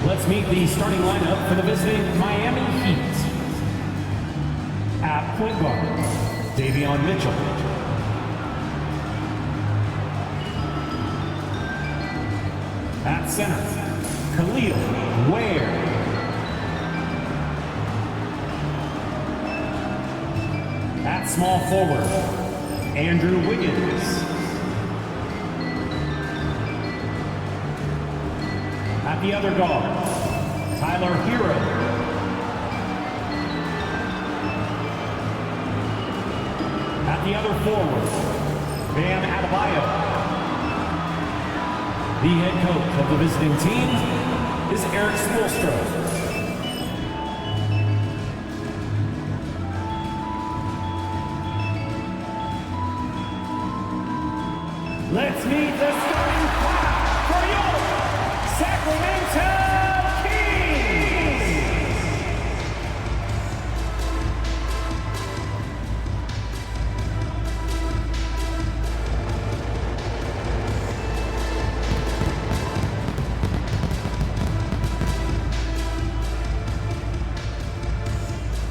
Let's meet the starting lineup for the visiting Miami Heat. At point guard, Davion Mitchell. At center, Khalil Ware. At small forward, Andrew Wiggins. At the other guard, Tyler Hero. At the other forward, Bam Adebayo. The head coach of the visiting team is Eric Spoelstra. Let's meet the starting five for your Sacramento Kings.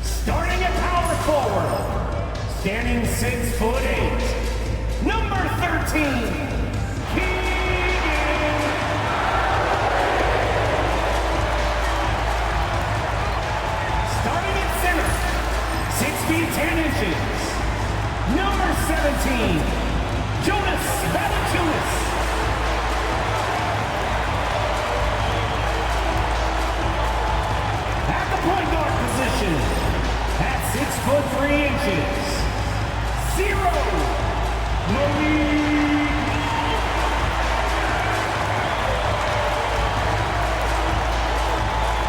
Starting at power forward, standing 6'8", number 13. Starting at center, 6 feet 10 inches, number 17, Jonas Valanciunas. At the point guard position, at 6'3" 0, Malik.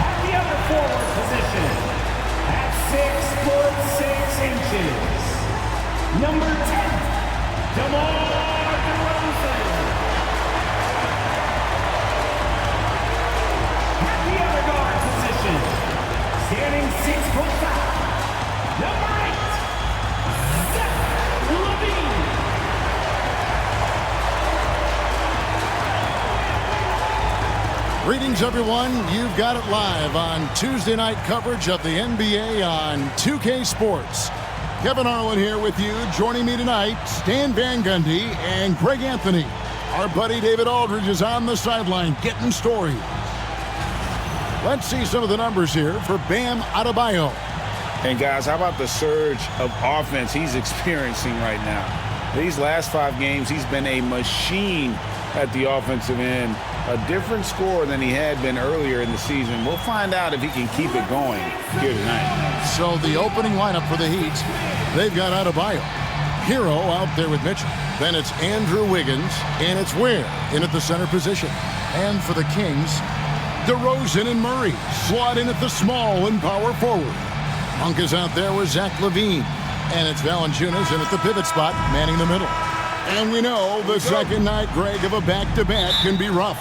At the other forward position, at 6'6", number 10, DeMar DeRozan. At the other guard position, standing 6'5", number 8, Zach LaVine. Greetings, everyone. You've got it live on Tuesday night coverage of the NBA on 2K Sports. Kevin Harlan here with you. Joining me tonight, Stan Van Gundy and Greg Anthony. Our buddy David Aldridge is on the sideline getting stories. Let's see some of the numbers here for Bam Adebayo. And guys, how about the surge of offense he's experiencing right now? These last 5 games, he's been a machine at the offensive end. A different score than he had been earlier in the season. We'll find out if he can keep it going here tonight. So the opening lineup for the Heat, they've got Adebayo. Hero out there with Mitchell. Then it's Andrew Wiggins, and it's Ware in at the center position. And for the Kings, DeRozan and Murray slot in at the small and power forward. Monk is out there with Zach LaVine. And it's Valanciunas in at the pivot spot, manning the middle. And we know the second night, Greg, of a back-to-back can be rough.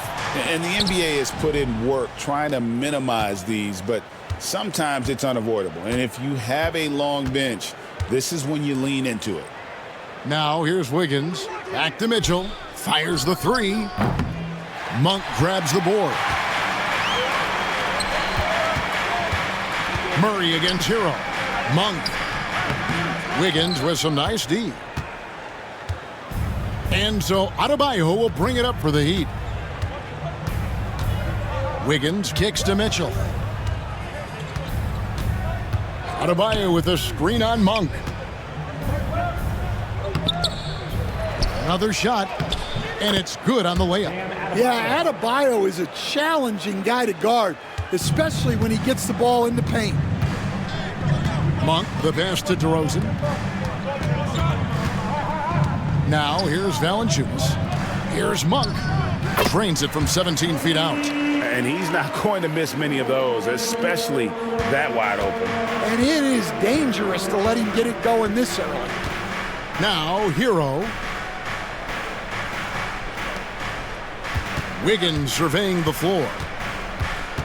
And the NBA has put in work trying to minimize these, but sometimes it's unavoidable. And if you have a long bench, this is when you lean into it. Now here's Wiggins. Back to Mitchell. Fires the 3. Monk grabs the board. Murray against Hero. Monk. Wiggins with some nice D. And so Adebayo will bring it up for the Heat. Wiggins kicks to Mitchell. Adebayo with a screen on Monk. Another shot, and it's good on the layup. Yeah, Adebayo is a challenging guy to guard, especially when he gets the ball in the paint. Monk, the pass to DeRozan. Now here's Valanciunas. Here's Monk. Drains it from 17 feet out. And he's not going to miss many of those, especially that wide open. And it is dangerous to let him get it going this early. Now Hero. Wiggins surveying the floor.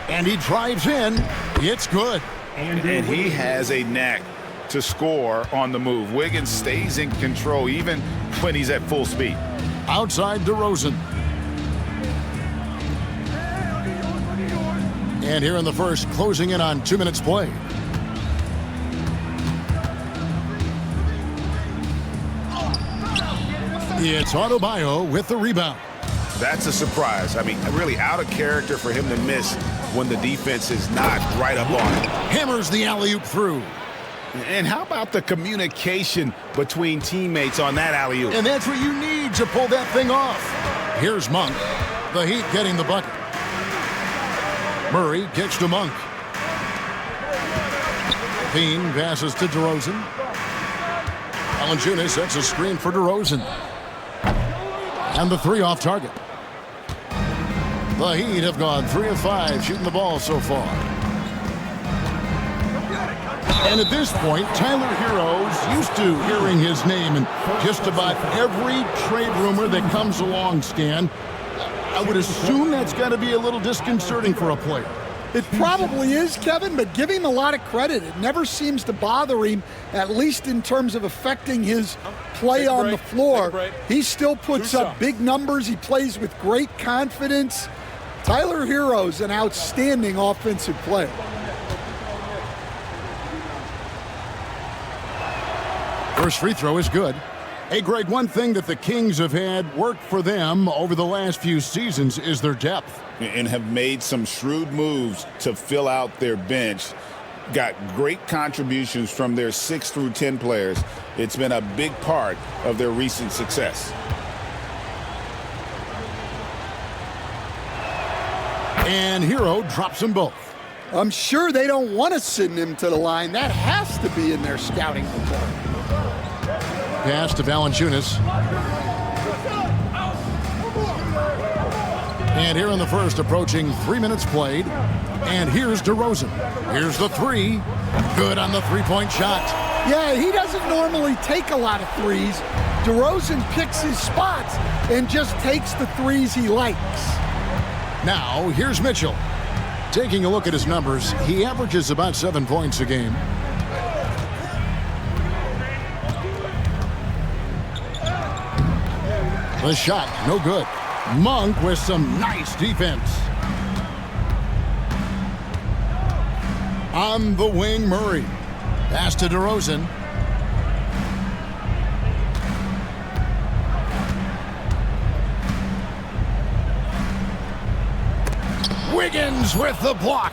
And he drives in. It's good. And he has a knack to score on the move. Wiggins stays in control even when he's at full speed. Outside DeRozan. And here in the first, closing in on 2 minutes played. It's Adebayo with the rebound. That's a surprise. I mean, really out of character for him to miss when the defense is not right up on it. Hammers the alley-oop through. And how about the communication between teammates on that alley-oop? And that's what you need to pull that thing off. Here's Monk. The Heat getting the bucket. Murray kicks to Monk. Bean passes to DeRozan. Valanciunas sets a screen for DeRozan. And the three off target. The Heat have gone 3 of 5 shooting the ball so far. And at this point, Tyler Hero's used to hearing his name in just about every trade rumor that comes along, Stan. I would assume that's got to be a little disconcerting for a player. It probably is, Kevin, but give him a lot of credit. It never seems to bother him, at least in terms of affecting his play on the floor. He still puts up big numbers. He plays with great confidence. Tyler Hero's an outstanding offensive player. First free throw is good. Hey, Greg, one thing that the Kings have had work for them over the last few seasons is their depth. And have made some shrewd moves to fill out their bench. Got great contributions from their 6 through 10 players. It's been a big part of their recent success. And Hero drops them both. I'm sure they don't want to send him to the line. That has to be in their scouting report. Pass to Valanciunas. And here in the first, approaching 3 minutes played. And here's DeRozan. Here's the three. Good on the three-point shot. Yeah, he doesn't normally take a lot of threes. DeRozan picks his spots and just takes the threes he likes. Now, here's Mitchell. Taking a look at his numbers, he averages about 7 points a game. The shot, no good. Monk with some nice defense. On the wing, Murray. Pass to DeRozan. Wiggins with the block.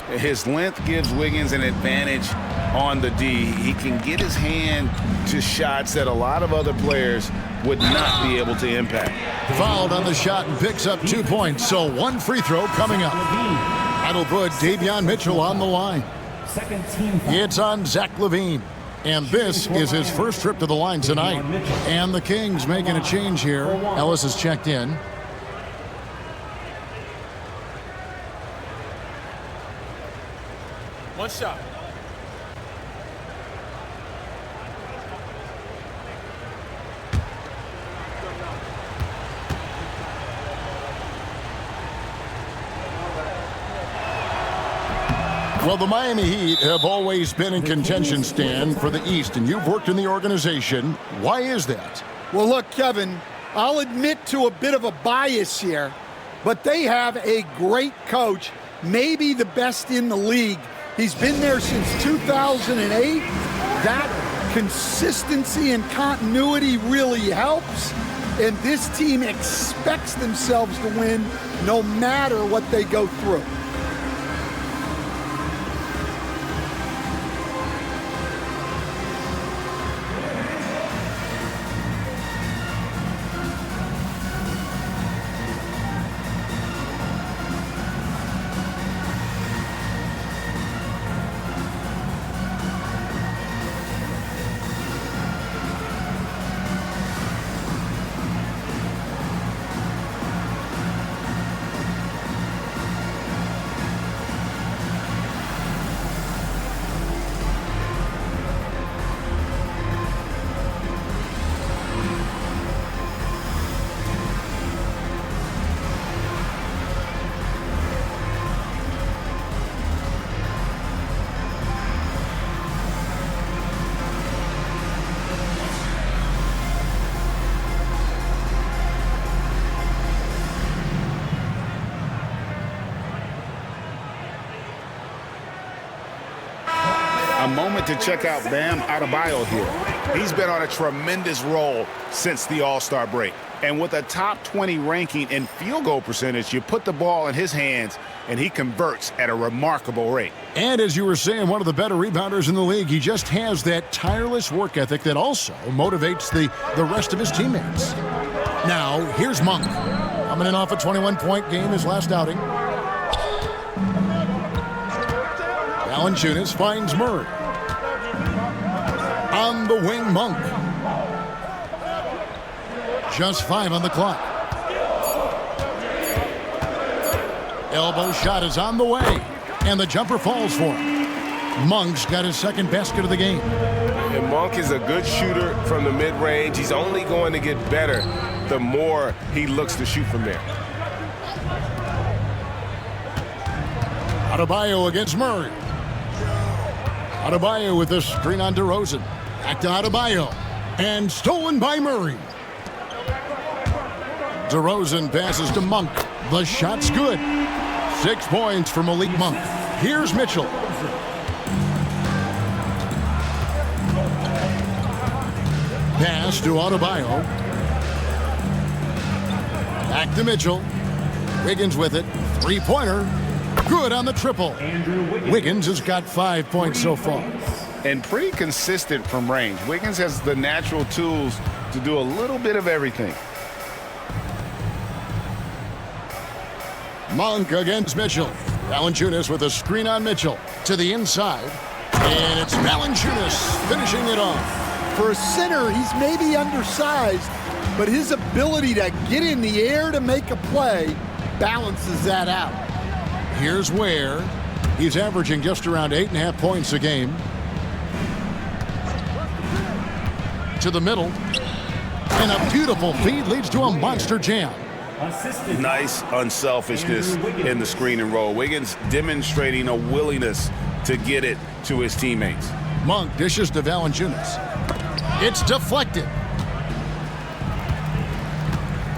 His length gives Wiggins an advantage on the D. He can get his hand to shots that a lot of other players would not be able to impact. Fouled on the shot and picks up 2 points, so one free throw coming up. That'll put Davion Mitchell on the line. Second team. It's on Zach LaVine. And this is his first trip to the line tonight. And the Kings making a change here. Ellis has checked in. One shot. Well, the Miami Heat have always been in contention, Stan, for the East, and you've worked in the organization. Why is that? Well, look, Kevin, I'll admit to a bit of a bias here, but they have a great coach, maybe the best in the league. He's been there since 2008. That consistency and continuity really helps, and this team expects themselves to win no matter what they go through. moment to check out Bam Adebayo here. He's been on a tremendous roll since the All-Star break. And with a top 20 ranking in field goal percentage, you put the ball in his hands, and he converts at a remarkable rate. And as you were saying, one of the better rebounders in the league. He just has that tireless work ethic that also motivates the rest of his teammates. Now, here's Monk. Coming in off a 21-point game his last outing. Valanciunas finds Murray. On the wing, Monk. Just 5 on the clock. Elbow shot is on the way, and the jumper falls for him. Monk's got his second basket of the game. And Monk is a good shooter from the mid-range. He's only going to get better the more he looks to shoot from there. Adebayo against Murray. Adebayo with a screen on DeRozan. Back to Adebayo. And stolen by Murray. DeRozan passes to Monk. The shot's good. 6 points for Malik Monk. Here's Mitchell. Pass to Adebayo. Back to Mitchell. Wiggins with it. Three-pointer. Good on the triple. Wiggins has got 5 points so far. And pretty consistent from range. Wiggins has the natural tools to do a little bit of everything. Monk against Mitchell. Valanciunas with a screen on Mitchell. To the inside. And it's Valanciunas finishing it off. For a center, he's maybe undersized, but his ability to get in the air to make a play balances that out. Here's Ware. He's averaging just around 8.5 points a game. To the middle. And a beautiful feed leads to a monster jam. Nice unselfishness in the screen and roll. Wiggins demonstrating a willingness to get it to his teammates. Monk dishes to Valanciunas. It's deflected.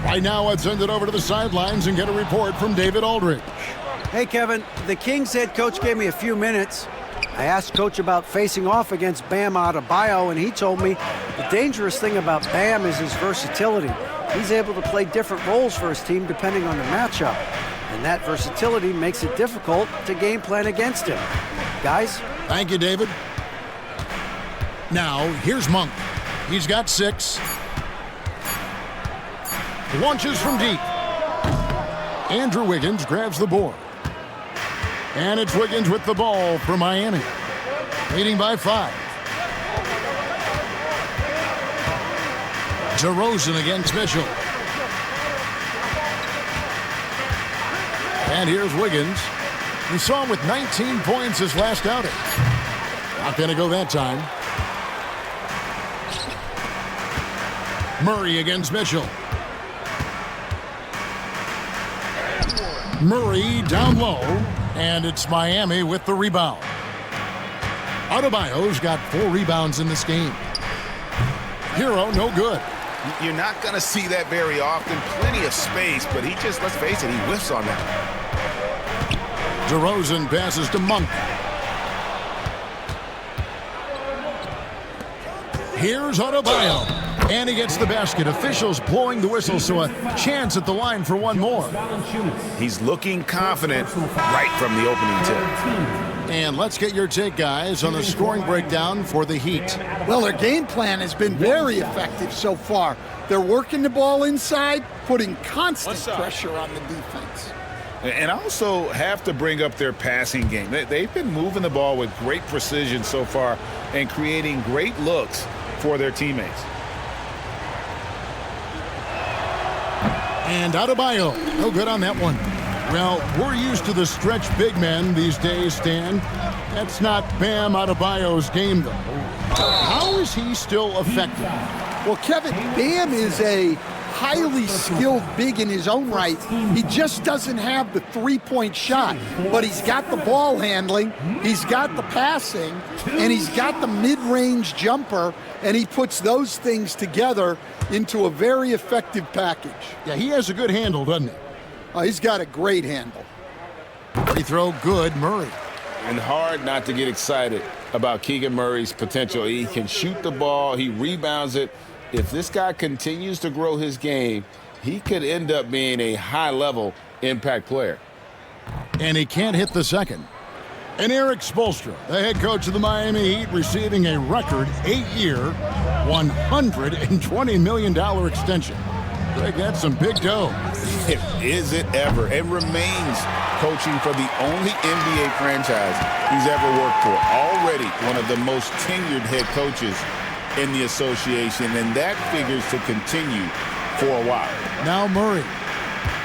Right now, let's send it over to the sidelines and get a report from David Aldridge. Hey, Kevin, the Kings head coach gave me a few minutes. I asked Coach about facing off against Bam Adebayo, and he told me the dangerous thing about Bam is his versatility. He's able to play different roles for his team depending on the matchup, and that versatility makes it difficult to game plan against him. Guys? Thank you, David. Now, here's Monk. He's got 6. Launches from deep. Andrew Wiggins grabs the board. And it's Wiggins with the ball for Miami. Leading by 5. DeRozan against Mitchell. And here's Wiggins. We saw him with 19 points his last outing. Not going to go that time. Murray against Mitchell. Murray down low, and it's Miami with the rebound. Adebayo's got 4 rebounds in this game. Hero, no good. You're not going to see that very often. Plenty of space, but he just, let's face it, he whiffs on that. DeRozan passes to Monk. Here's Adebayo. And he gets the basket. Officials blowing the whistle, so a chance at the line for one more. He's looking confident right from the opening tip. And let's get your take, guys, on the scoring breakdown for the Heat. Well, their game plan has been very effective so far. They're working the ball inside, putting constant pressure on the defense. And I also have to bring up their passing game. They've been moving the ball with great precision so far and creating great looks for their teammates. And Adebayo, no good on that one. Well, we're used to the stretch big men these days, Stan. That's not Bam Adebayo's game, though. How is he still effective? Well, Kevin, Bam is a highly skilled big in his own right. He just doesn't have the three-point shot, but he's got the ball handling, he's got the passing, and he's got the mid-range jumper, and he puts those things together into a very effective package. Yeah, he has a good handle, doesn't he? He's got a great handle. Free throw good, Murray. And hard not to get excited about Keegan Murray's potential. He can shoot the ball. He rebounds it. If this guy continues to grow his game, he could end up being a high-level impact player. And he can't hit the second. And Eric Spoelstra, the head coach of the Miami Heat, receiving a record 8-year, $120 million extension. Greg, that's some big dough. Is it ever? It remains coaching for the only NBA franchise he's ever worked for. Already one of the most tenured head coaches in the association, and that figures to continue for a while. Now Murray,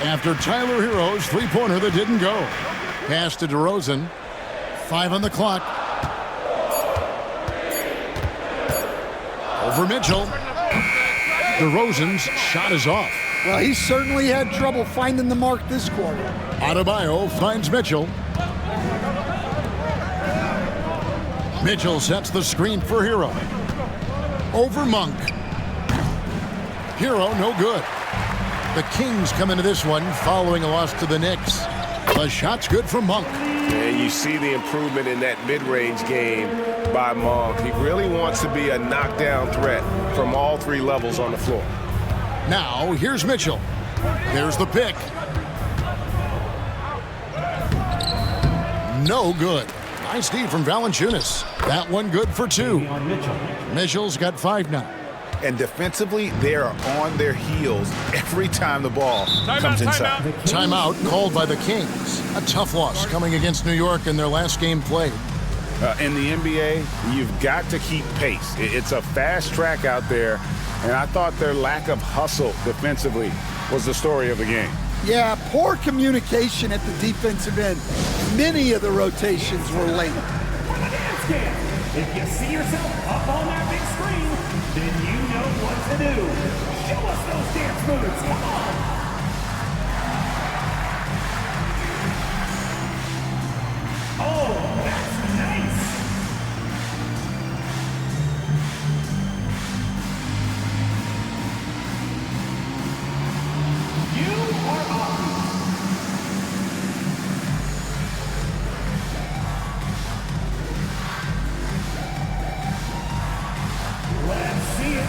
after Tyler Hero's three-pointer that didn't go. Pass to DeRozan. 5 on the clock. Over Mitchell. DeRozan's shot is off. Well, he certainly had trouble finding the mark this quarter. Adebayo finds Mitchell. Mitchell sets the screen for Hero. Over Monk. Hero no good. The Kings come into this one following a loss to the Knicks. The shot's good from Monk. And you see the improvement in that mid-range game by Monk. He really wants to be a knockdown threat from all 3 levels on the floor. Now, here's Mitchell. There's the pick. No good. Nice D from Valanciunas. That one good for 2. Mitchell's got 5 now. And defensively, they are on their heels every time the ball comes inside. Timeout called by the Kings. A tough loss coming against New York in their last game played. In the NBA, you've got to keep pace. It's a fast track out there, and I thought their lack of hustle defensively was the story of the game. Yeah, poor communication at the defensive end. Many of the rotations were late. If you see yourself up on that big screen, then you know what to do. Show us those dance moves. Come on. Oh, that's nice. You are up. Let's see it.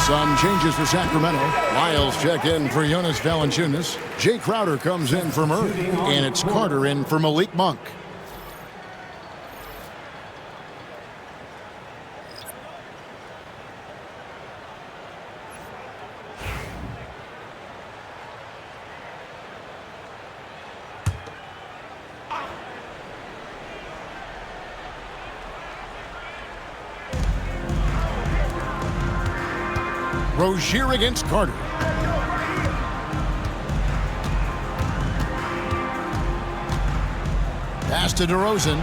Some changes for Sacramento. Lyles check in for Jonas Valanciunas. Jay Crowder comes in for Murray. And it's Carter in for Malik Monk. Rozier against Carter. Pass to DeRozan.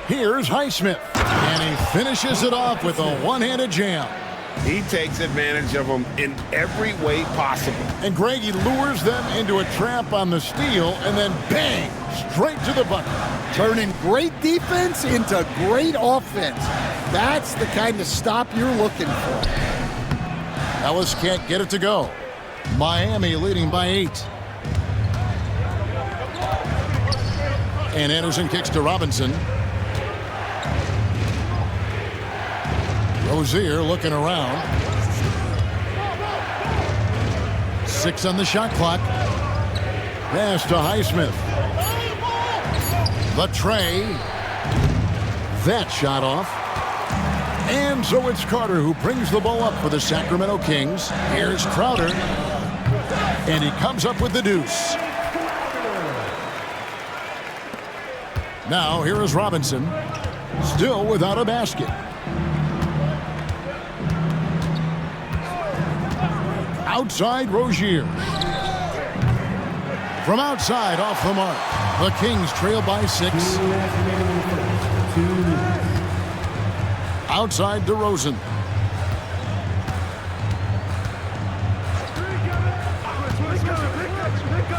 Here's Highsmith. And he finishes it off with a one-handed jam. He takes advantage of them in every way possible. And Greg, he lures them into a trap on the steal, and then bang, straight to the bucket. Turning great defense into great offense. That's the kind of stop you're looking for. Ellis can't get it to go. Miami leading by 8. And Anderson kicks to Robinson. Rozier looking around. 6 on the shot clock. Pass to Highsmith. The tray. That shot off. And so it's Carter who brings the ball up for the Sacramento Kings. Here's Crowder. And he comes up with the deuce. Now here is Robinson. Still without a basket. Outside Rozier. From outside, off the mark. The Kings trail by 6. Outside DeRozan.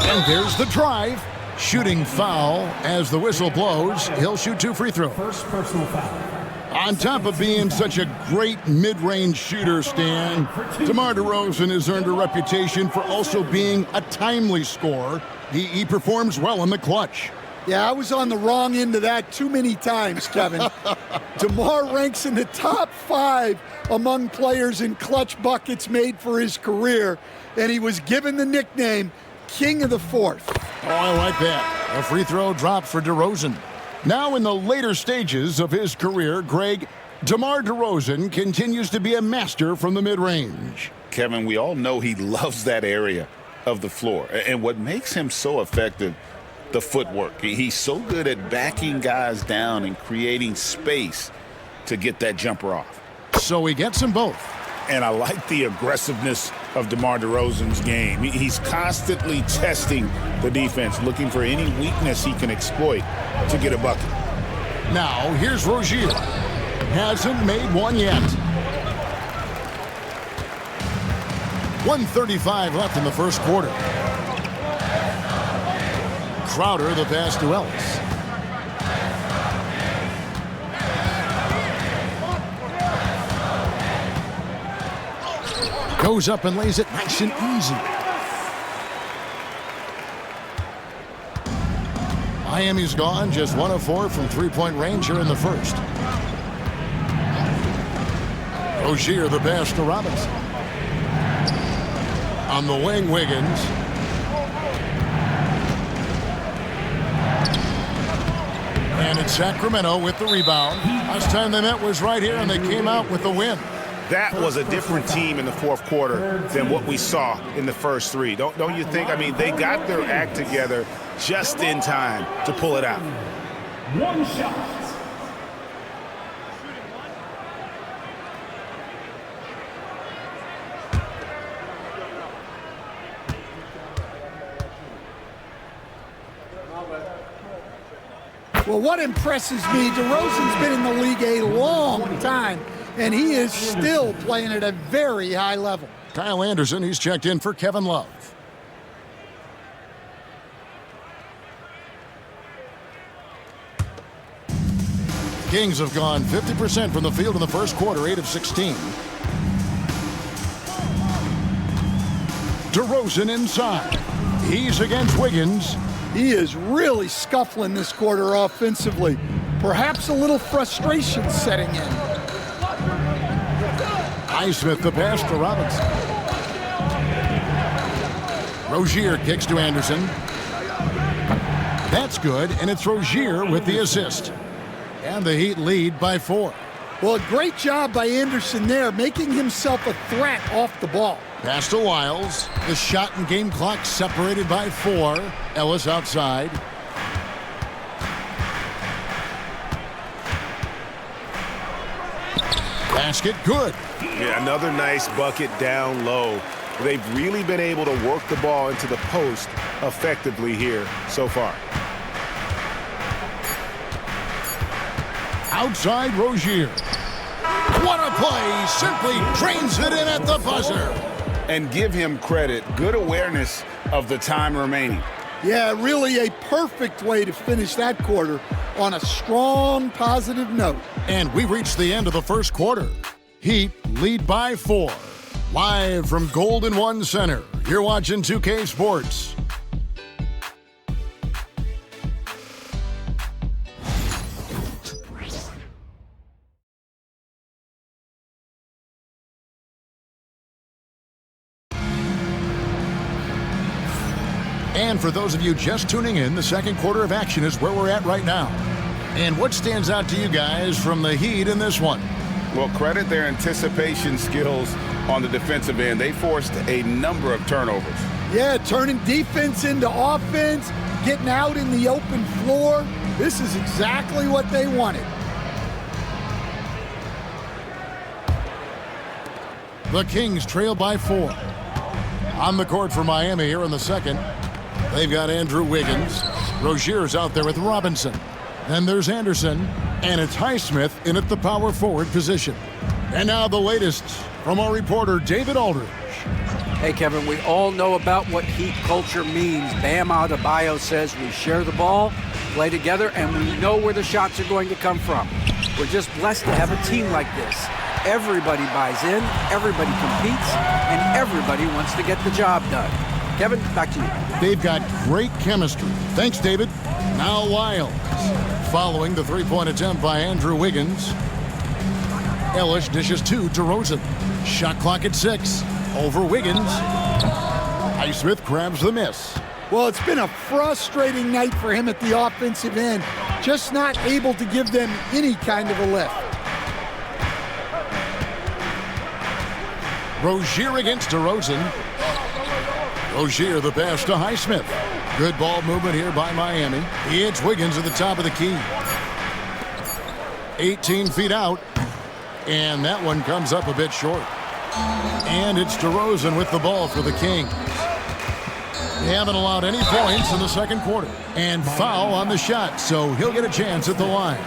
And there's the drive. Shooting foul as the whistle blows. He'll shoot 2 free throws. First personal foul. On top of being such a great mid-range shooter, Stan, DeMar DeRozan has earned a reputation for also being a timely scorer. He performs well in the clutch. Yeah, I was on the wrong end of that too many times, Kevin. DeMar ranks in the top 5 among players in clutch buckets made for his career, and he was given the nickname King of the Fourth. Oh, I like that. A free throw drop for DeRozan. Now in the later stages of his career, Greg, DeMar DeRozan continues to be a master from the mid-range. Kevin, we all know he loves that area of the floor. And what makes him so effective, the footwork. He's so good at backing guys down and creating space to get that jumper off. So he gets them both. And I like the aggressiveness of DeMar DeRozan's game. He's constantly testing the defense, looking for any weakness he can exploit to get a bucket. Now, here's Rozier. Hasn't made one yet. 1:35 left in the first quarter. Crowder, the pass to Ellis. Goes up and lays it nice and easy. Miami's gone, just 1 of 4 from three-point range here in the first. Rozier, the pass to Robinson. On the wing, Wiggins. And it's Sacramento with the rebound. Last time they met was right here, and they came out with the win. That was a different team in the fourth quarter than what we saw in the first 3. Don't you think? I mean, they got their act together just in time to pull it out. One shot. Well, what impresses me, DeRozan's been in the league a long time, and he is still playing at a very high level. Kyle Anderson, he's checked in for Kevin Love. Kings have gone 50% from the field in the first quarter, 8 of 16. DeRozan inside. He's against Wiggins. He is really scuffling this quarter offensively. Perhaps a little frustration setting in. Highsmith, the pass to Robinson. Rozier kicks to Anderson. That's good, and it's Rozier with the assist. And the Heat lead by 4. Well, a great job by Anderson there, making himself a threat off the ball. Pass to Wiles. The shot and game clock separated by 4. Ellis outside. Basket good. Yeah, another nice bucket down low. They've really been able to work the ball into the post effectively here so far. Outside Rozier. What a play. Simply drains it in at the buzzer. And give him credit. Good awareness of the time remaining. Yeah, really a perfect way to finish that quarter on a strong, positive note. And we reached the end of the first quarter. Heat lead by 4. Live from Golden One Center, you're watching 2K Sports. And for those of you just tuning in, the second quarter of action is where we're at right now. And what stands out to you guys from the Heat in this one? Well, credit their anticipation skills on the defensive end. They forced a number of turnovers. Yeah, turning defense into offense, getting out in the open floor. This is exactly what they wanted. The Kings trail by 4. On the court for Miami here in the second, they've got Andrew Wiggins. Rozier's out there with Robinson. Then there's Anderson, and it's Highsmith in at the power forward position. And now the latest from our reporter, David Aldridge. Hey, Kevin, we all know about what Heat culture means. Bam Adebayo says we share the ball, play together, and we know where the shots are going to come from. We're just blessed to have a team like this. Everybody buys in, everybody competes, and everybody wants to get the job done. Kevin, back to you. They've got great chemistry. Thanks, David. Now Lyles. Following the three-point attempt by Andrew Wiggins. Ellis dishes two to Rosen. Shot clock at 6. Over Wiggins. Highsmith grabs the miss. Well, it's been a frustrating night for him at the offensive end. Just not able to give them any kind of a lift. Rozier against DeRozan. Rozier the pass to Highsmith. Good ball movement here by Miami. It's Wiggins at the top of the key. 18 feet out. And that one comes up a bit short. And it's DeRozan with the ball for the Kings. They haven't allowed any points in the second quarter. And foul on the shot, so he'll get a chance at the line.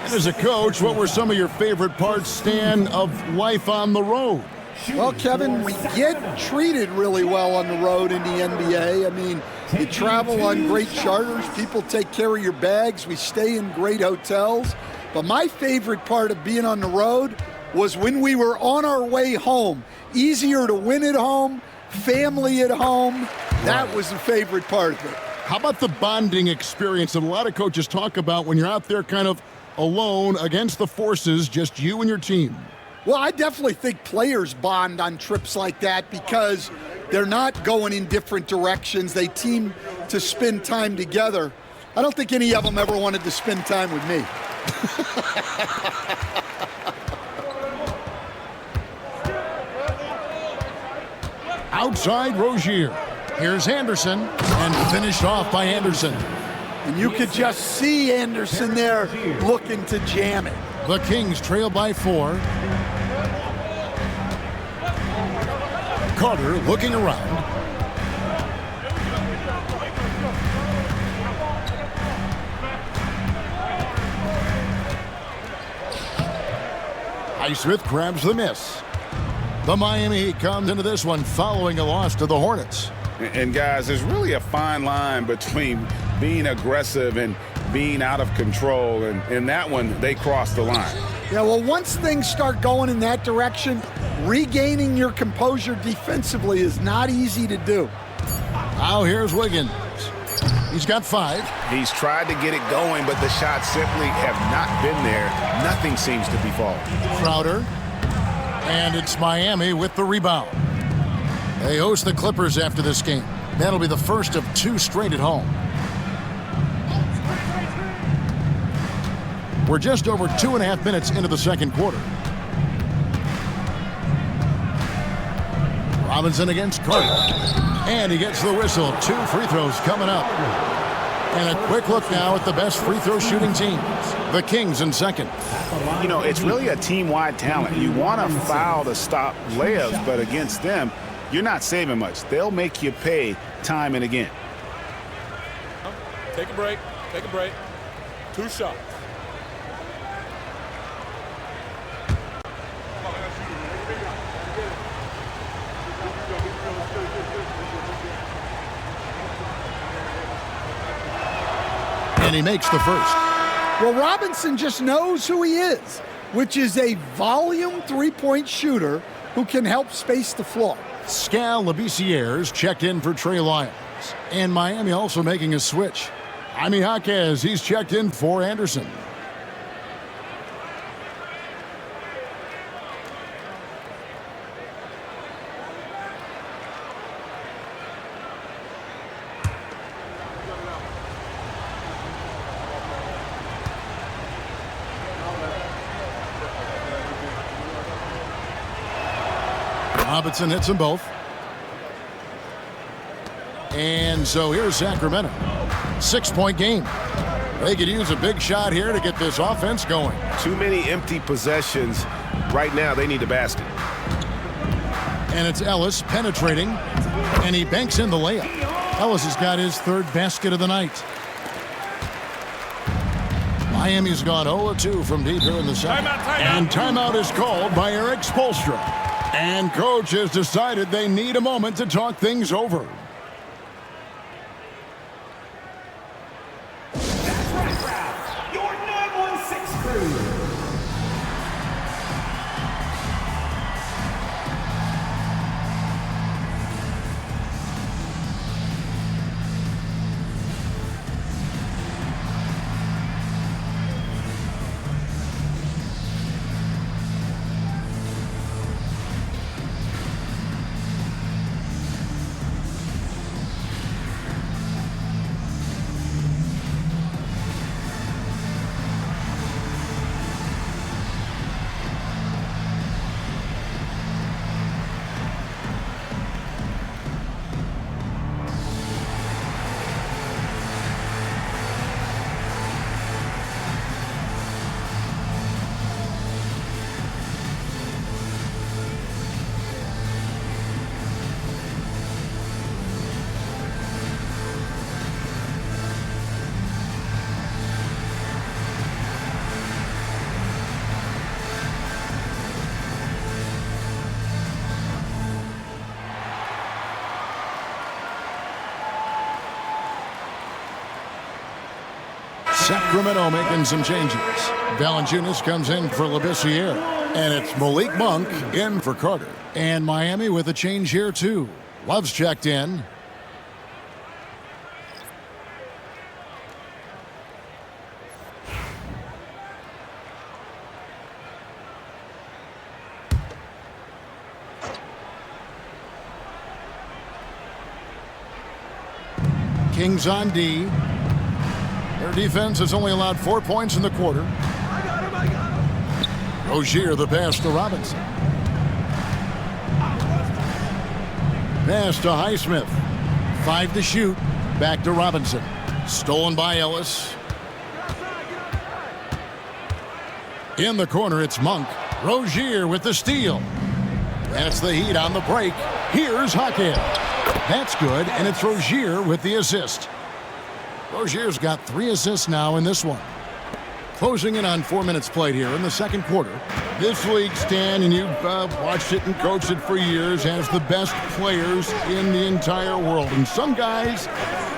And as a coach, what were some of your favorite parts, Stan, of life on the road? Well, Kevin, we get treated really well on the road in the NBA. I mean, you travel on great charters. People take care of your bags. We stay in great hotels. But my favorite part of being on the road was when we were on our way home. Easier to win at home, family at home. That was the favorite part of it. How about the bonding experience that a lot of coaches talk about when you're out there kind of alone against the forces, just you and your team? Well, I definitely think players bond on trips like that because they're not going in different directions. They team to spend time together. I don't think any of them ever wanted to spend time with me. Outside Rozier. Here's Anderson, and finished off by Anderson. And you could just see Anderson there looking to jam it. The Kings trail by 4. Carter looking around. Highsmith grabs the miss. The Miami Heat comes into this one following a loss to the Hornets. And guys, there's really a fine line between being aggressive and being out of control. And in that one, they crossed the line. Yeah, well, once things start going in that direction, regaining your composure defensively is not easy to do. Now here's Wiggins. He's got 5. He's tried to get it going, but the shots simply have not been there. Nothing seems to be falling. Crowder. And it's Miami with the rebound. They host the Clippers after this game. That'll be the first of 2 straight at home. We're just over 2.5 minutes into the second quarter. Robinson against Carter. And he gets the whistle. 2 free throws coming up. And a quick look now at the best free throw shooting teams. The Kings in second. You know, it's really a team-wide talent. You want to foul to stop layups, but against them, you're not saving much. They'll make you pay time and again. Take a break. Take a break. 2 shots. And he makes the first. Well, Robinson just knows who he is, which is a volume three-point shooter who can help space the floor. Skal Labissière's checked in for Trey Lyles. And Miami also making a switch. Jaime Jaquez, he's checked in for Anderson. Robinson hits them both. And so here's Sacramento. 6-point game. They could use a big shot here to get this offense going. Too many empty possessions. Right now, they need a basket. And it's Ellis penetrating, and he banks in the layup. Ellis has got his third basket of the night. Miami's gone 0-2 from deep here in the second. And timeout is called by Eric Spoelstra. And coach has decided they need a moment to talk things over. That's right, crowd. Your 916 crew. Sacramento making some changes. Valanciunas comes in for Labissiere. And it's Malik Monk in for Carter. And Miami with a change here, too. Love's checked in. Kings on D. Their defense has only allowed 4 points in the quarter. Rozier the pass to Robinson. Pass to Highsmith. 5 to shoot. Back to Robinson. Stolen by Ellis. In the corner, it's Monk. Rozier with the steal. That's the Heat on the break. Here's Hackett. That's good, and it's Rozier with the assist. Rozier's got 3 assists now in this one. Closing in on 4 minutes played here in the second quarter. This league, Stan, and you've watched it and coached it for years, has the best players in the entire world. And some guys,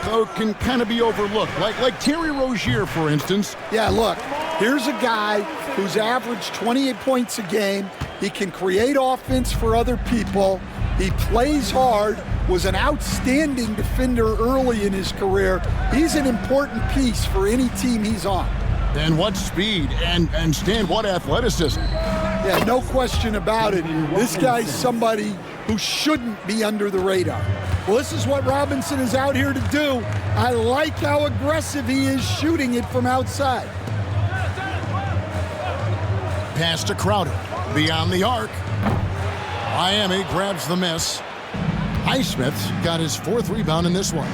though, can kind of be overlooked. Like Terry Rozier, for instance. Yeah, look, here's a guy who's averaged 28 points a game. He can create offense for other people. He plays hard, was an outstanding defender early in his career. He's an important piece for any team he's on. And what speed, and Stan, what athleticism. Yeah, no question about it. This guy's somebody who shouldn't be under the radar. Well, this is what Robinson is out here to do. I like how aggressive he is shooting it from outside. Pass to Crowder. Beyond the arc. Miami grabs the miss. Highsmith's got his 4th rebound in this one.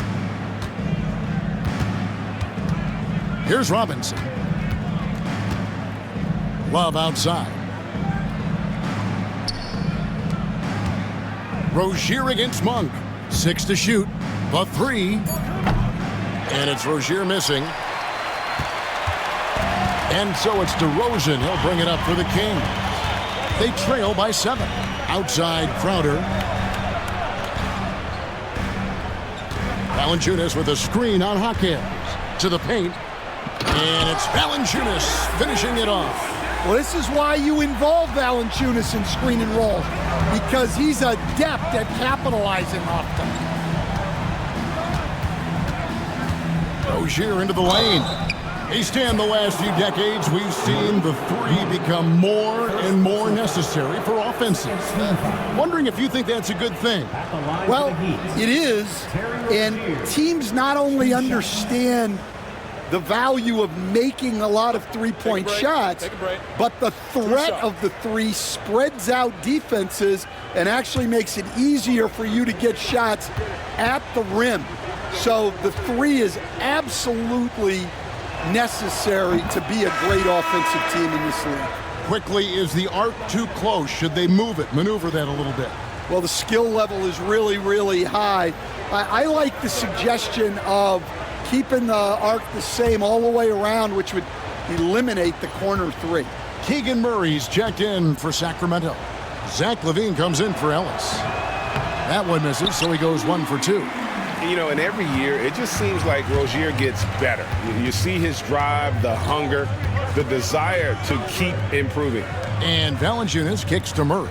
Here's Robinson. Love outside. Rozier against Monk. 6 to shoot. The 3. And it's Rozier missing. And so it's DeRozan. He'll bring it up for the Kings. They trail by 7. Outside Crowder. Valanciunas with a screen on Hawkins. To the paint. And it's Valanciunas finishing it off. Well, this is why you involve Valanciunas in screen and roll, because he's adept at capitalizing off them. Rozier into the lane. Stan, the last few decades, we've seen the 3 become more and more necessary for offenses. Wondering if you think that's a good thing. Well, it is, and teams not only understand the value of making a lot of three-point shots, but the threat of the 3 spreads out defenses and actually makes it easier for you to get shots at the rim. So the 3 is absolutely necessary to be a great offensive team in this league. Quickly, is the arc too close? Should they move it, maneuver that a little bit? Well, the skill level is really, really high. I like the suggestion of keeping the arc the same all the way around, which would eliminate the corner three. Keegan Murray's checked in for Sacramento. Zach LaVine comes in for Ellis. That one misses, so he goes 1 for 2. You know, and every year, it just seems like Rozier gets better. You see his drive, the hunger, the desire to keep improving. And Valanciunas kicks to Murray.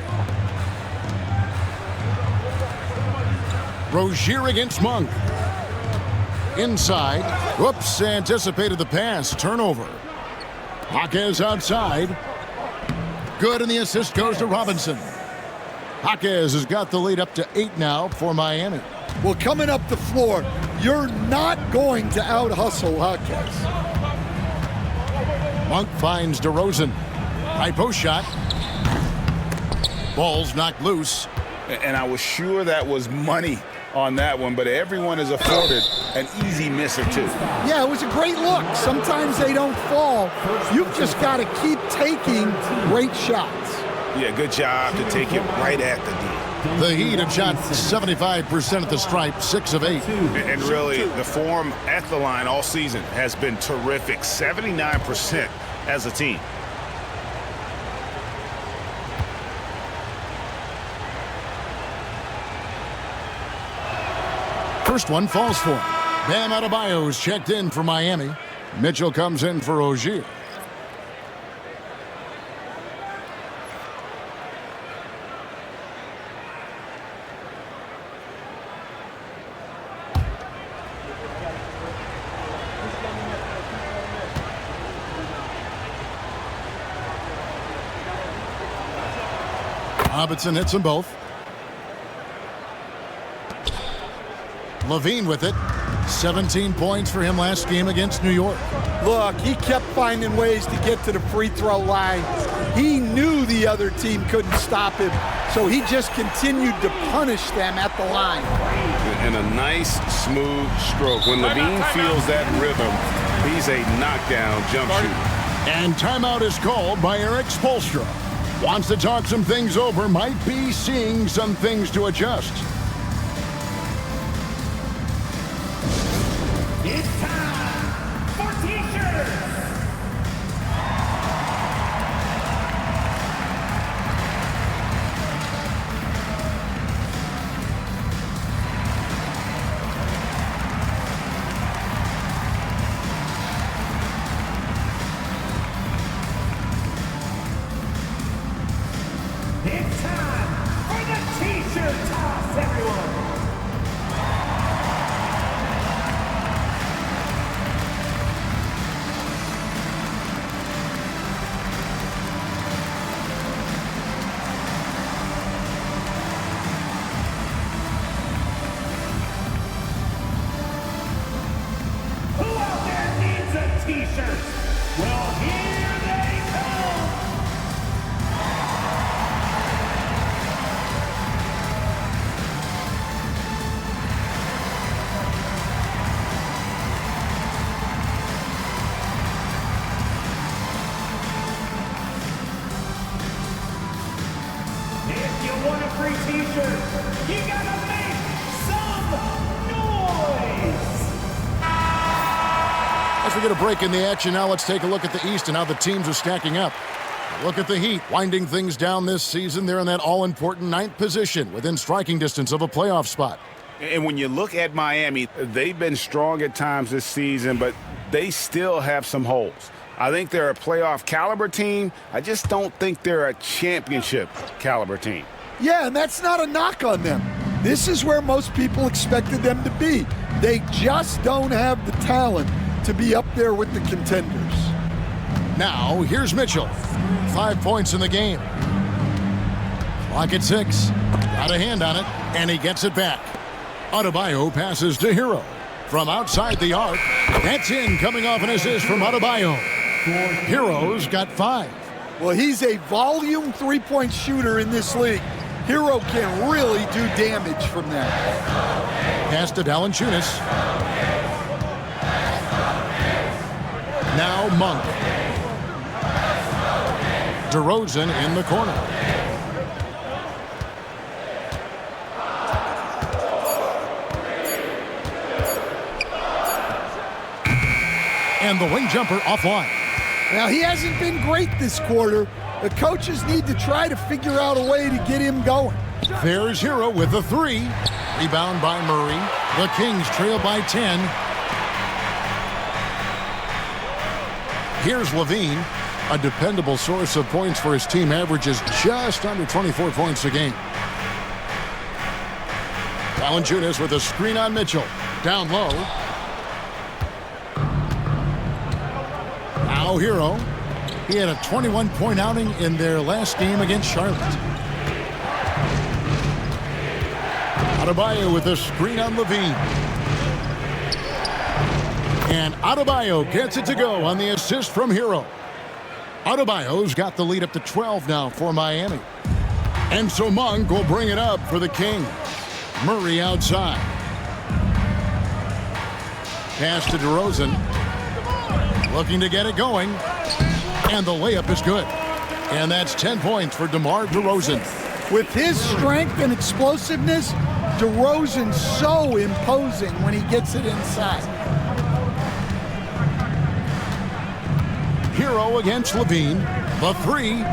Rozier against Monk. Inside. Whoops, anticipated the pass. Turnover. Jaquez outside. Good, and the assist goes to Robinson. Jaquez has got the lead up to 8 now for Miami. Well, coming up the floor, you're not going to out-hustle Jaquez. Monk finds DeRozan. High post shot. Ball's knocked loose. And I was sure that was money on that one, but everyone is afforded an easy miss or two. Yeah, it was a great look. Sometimes they don't fall. You've just got to keep taking great shots. Yeah, good job to take it right at the D. The Heat have shot 75% at the stripe, 6 of 8. And really, the form at the line all season has been terrific, 79% as a team. First one falls for him. Bam Adebayo's checked in for Miami. Mitchell comes in for Rozier. Robinson hits them both. LaVine with it. 17 points for him last game against New York. Look, he kept finding ways to get to the free throw line. He knew the other team couldn't stop him, so he just continued to punish them at the line. And a nice, smooth stroke. When LaVine feels that rhythm, he's a knockdown jump shooter. And timeout is called by Eric Spoelstra. Wants to talk some things over, might be seeing some things to adjust. It's time for T-shirts. It's time for the T-shirt toss, everyone. Who out there needs a T-shirt? Well, here they come. If you want a free T-shirt, you gotta make some noise. As we get a break in the action now, let's take a look at the East and how the teams are stacking up. Look at the Heat, winding things down this season. They're in that all-important 9th position within striking distance of a playoff spot. And when you look at Miami, they've been strong at times this season, but they still have some holes. I think they're a playoff caliber team. I just don't think they're a championship caliber team. Yeah, and that's not a knock on them. This is where most people expected them to be. They just don't have the talent to be up there with the contenders. Now, here's Mitchell. 5 points in the game. Clock at 6. Got a hand on it, and he gets it back. Adebayo passes to Hero. From outside the arc, that's in, coming off an assist from Adebayo. Hero's got 5. Well, he's a volume three-point shooter in this league. Hero can really do damage from that. Pass to Valanciunas. Now Monk. DeRozan in the corner. And the wing jumper offline. Now, he hasn't been great this quarter. The coaches need to try to figure out a way to get him going. There's Hero with the 3. Rebound by Murray. The Kings trail by 10. Here's Levine. A dependable source of points for his team, averages just under 24 points a game. Valanciunas with a screen on Mitchell. Down low. Now Hero. He had a 21-point outing in their last game against Charlotte. Adebayo with a screen on Levine. And Adebayo gets it to go on the assist from Hero. Adebayo's got the lead up to 12 now for Miami. And so Monk will bring it up for the Kings. Murray outside. Pass to DeRozan. Looking to get it going. And the layup is good. And that's 10 points for DeMar DeRozan. With his strength and explosiveness, DeRozan's so imposing when he gets it inside. Hero against Levine. The 3.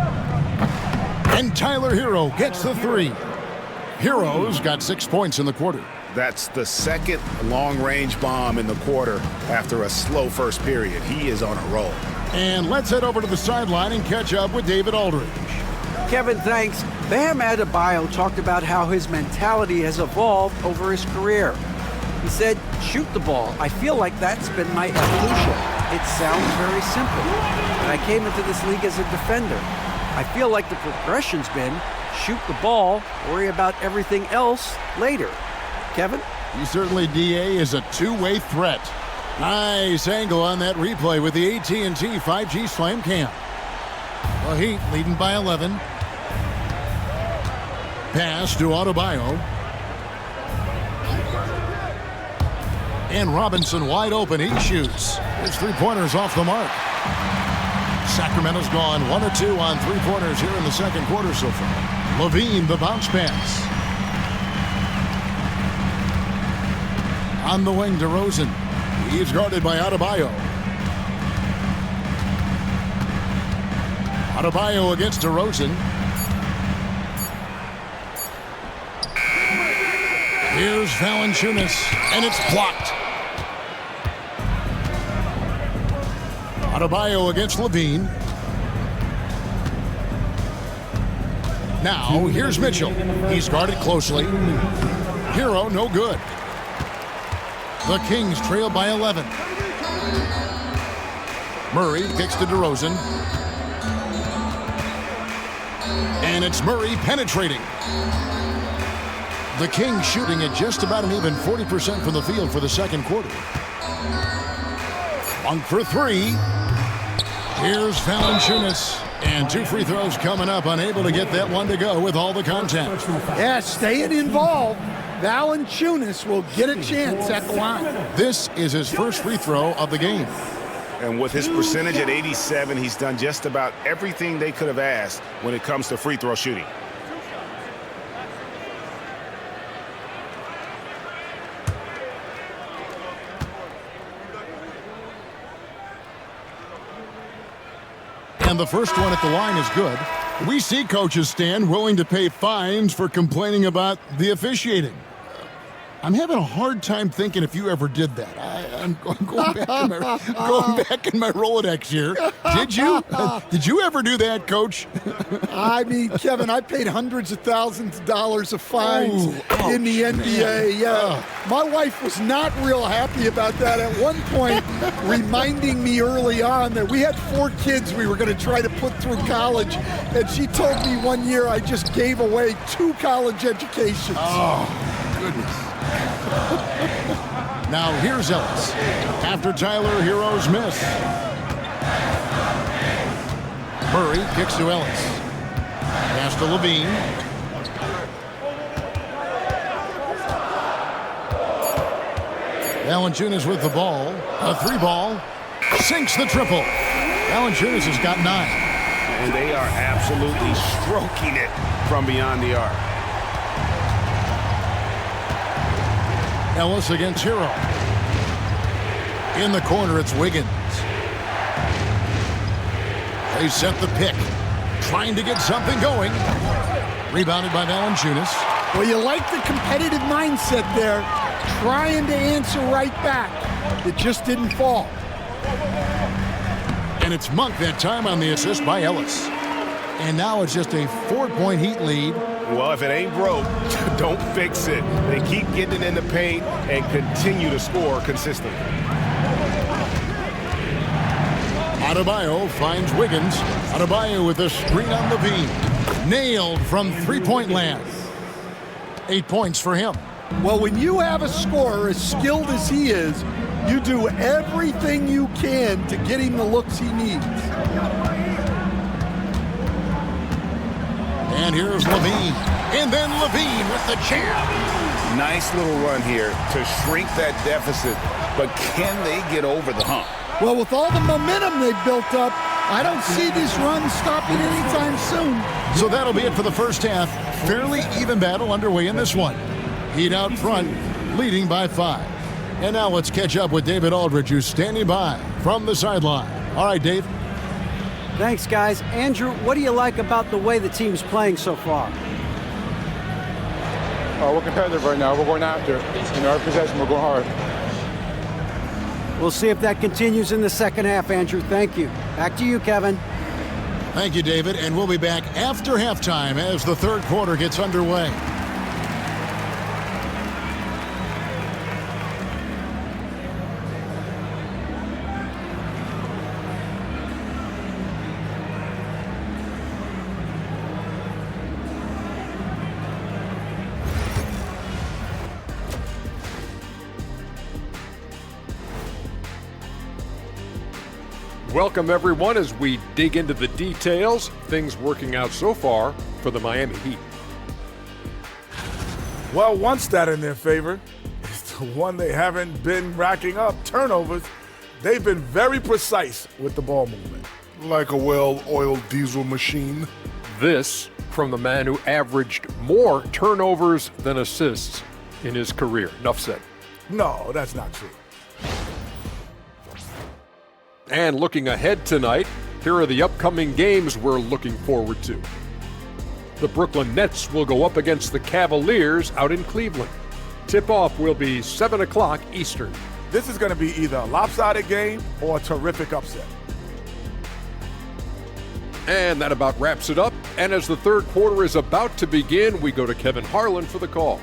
And Tyler Hero gets the 3. Hero's got 6 points in the quarter. That's the second long-range bomb in the quarter after a slow first period. He is on a roll. And let's head over to the sideline and catch up with David Aldridge. Kevin, thanks. Bam Adebayo talked about how his mentality has evolved over his career. He said, shoot the ball. I feel like that's been my evolution. It sounds very simple. When I came into this league as a defender, I feel like the progression's been shoot the ball, worry about everything else later. Kevin? He certainly, DA, is a two-way threat. Nice angle on that replay with the AT&T 5G Slam Cam. The Heat leading by 11. Pass to Adebayo. And Robinson wide open. He shoots. His three-pointers off the mark. Sacramento's gone 1 of 2 on three-pointers here in the second quarter so far. Levine, the bounce pass. On the wing, DeRozan. He's guarded by Adebayo. Adebayo against DeRozan. Here's Valanciunas, and it's blocked. Adebayo against Levine. Now, here's Mitchell. He's guarded closely. Hero, no good. The Kings trail by 11. Murray kicks to DeRozan. And it's Murray penetrating. The Kings shooting at just about an even 40% from the field for the second quarter. Monk for 3. Here's Valanciunas. And 2 free throws coming up, unable to get that one to go with all the contact. Yeah, staying involved. Valanciunas will get a chance at the line. This is his first free throw of the game. And with his percentage at 87, he's done just about everything they could have asked when it comes to free throw shooting. And the first one at the line is good. We see coaches stand willing to pay fines for complaining about the officiating. I'm having a hard time thinking if you ever did that. I'm going back in my Rolodex here. Did you? Did you ever do that, Coach? I mean, Kevin, I paid hundreds of thousands of dollars of fines in the NBA. Man. Yeah, my wife was not real happy about that at one point, reminding me early on that we had 4 kids we were going to try to put through college, and she told me one year I just gave away 2 college educations. Oh, goodness. Now here's Ellis after Tyler Hero's miss. Murray kicks to Ellis. Pass to Levine. Valanciunas with the ball. A 3-ball. Sinks the triple. Valanciunas has got 9. And they are absolutely stroking it from beyond the arc. Ellis against Hero. In the corner, it's Wiggins. They set the pick. Trying to get something going. Rebounded by Valanciunas. Well, you like the competitive mindset there. Trying to answer right back. It just didn't fall. And it's Monk that time on the assist by Ellis. And now it's just a 4-point Heat lead. Well, if it ain't broke, don't fix it. They keep getting it in the paint and continue to score consistently. Adebayo finds Wiggins. Adebayo with a screen on Levine. Nailed from three-point land. 8 points for him. Well, when you have a scorer as skilled as he is, you do everything you can to get him the looks he needs. And here's Levine. And then Levine with the jam. Nice little run here to shrink that deficit, but can they get over the hump? Well, with all the momentum they've built up, I don't see this run stopping anytime soon. So that'll be it for the first half. Fairly even battle underway in this one. Heat out front, leading by 5. And now let's catch up with David Aldridge, who's standing by from the sideline. All right, Dave. Thanks, guys. Andrew, what do you like about the way the team's playing so far? We're competitive right now. We're going after it. In our possession, we're going hard. We'll see if that continues in the second half, Andrew. Thank you. Back to you, Kevin. Thank you, David. And we'll be back after halftime as the third quarter gets underway. Welcome, everyone, as we dig into the details. Things working out so far for the Miami Heat. Well, one stat in their favor is the one they haven't been racking up, turnovers. They've been very precise with the ball movement. Like a well-oiled diesel machine. This from the man who averaged more turnovers than assists in his career. Enough said. No, that's not true. And looking ahead tonight, here are the upcoming games we're looking forward to. The Brooklyn Nets will go up against the Cavaliers out in Cleveland. Tip-off will be 7 o'clock Eastern. This is going to be either a lopsided game or a terrific upset. And that about wraps it up. And as the third quarter is about to begin, we go to Kevin Harlan for the call.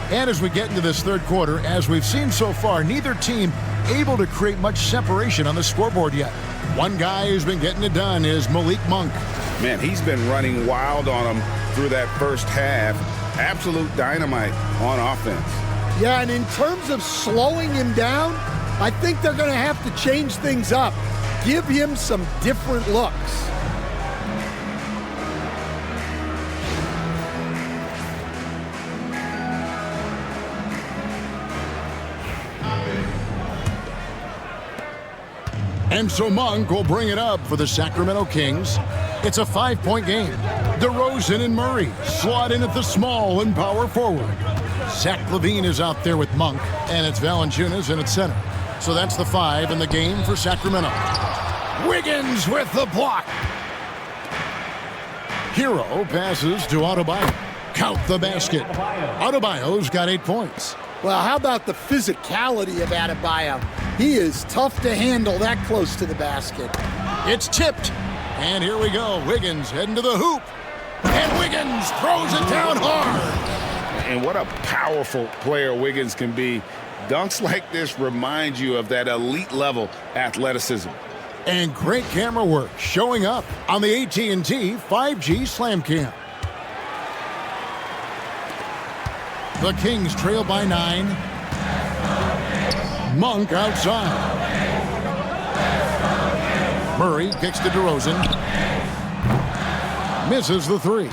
And as we get into this third quarter, as we've seen so far, neither team able to create much separation on the scoreboard yet. One guy who's been getting it done is Malik Monk. Man, he's been running wild on them through that first half. Absolute dynamite on offense. Yeah, and in terms of slowing him down, I think they're going to have to change things up. Give him some different looks. And so Monk will bring it up for the Sacramento Kings. It's a 5-point game. DeRozan and Murray slot in at the small and power forward. Zach LaVine is out there with Monk, and it's Valanciunas in at center. So that's the 5 in the game for Sacramento. Wiggins with the block. Hero passes to Adebayo. Count the basket. Adebayo's got 8 points. Well, how about the physicality of Adebayo? He is tough to handle that close to the basket. It's tipped. And here we go. Wiggins heading to the hoop. And Wiggins throws it down hard. And what a powerful player Wiggins can be. Dunks like this remind you of that elite level athleticism. And great camera work showing up on the AT&T 5G Slam Cam. The Kings trail by 9. Monk outside. Murray kicks to DeRozan. Misses the 3.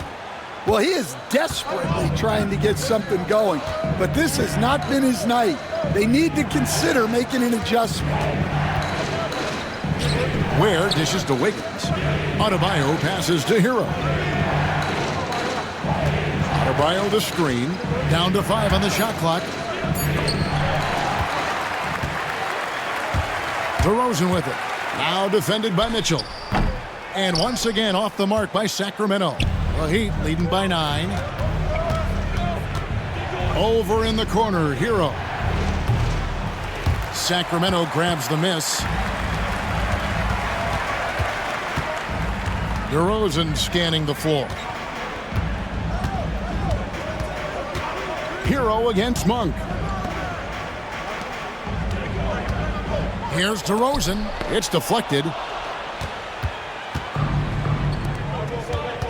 Well, he is desperately trying to get something going, but this has not been his night. They need to consider making an adjustment. Ware dishes to Wiggins. Adebayo passes to Hero. Adebayo the screen. Down to 5 on the shot clock. DeRozan with it. Now defended by Mitchell. And once again off the mark by Sacramento. The Heat leading by 9. Over in the corner, Hero. Sacramento grabs the miss. DeRozan scanning the floor. Hero against Monk. Here's DeRozan. It's deflected.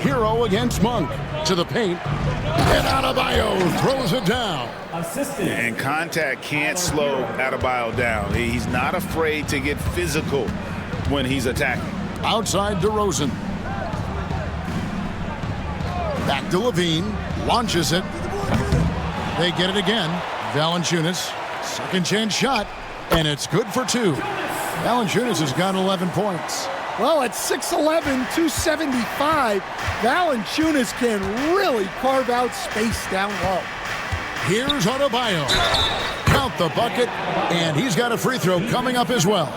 Hero against Monk. To the paint. And Adebayo throws it down. And contact can't slow Adebayo down. He's not afraid to get physical when he's attacking. Outside DeRozan. Back to Levine. Launches it. They get it again. Valanciunas. Second chance shot. And it's good for 2. Valanciunas has got 11 points. Well, at 6'11", 275, Valanciunas can really carve out space down low. Here's Adebayo. Count the bucket, and he's got a free throw coming up as well.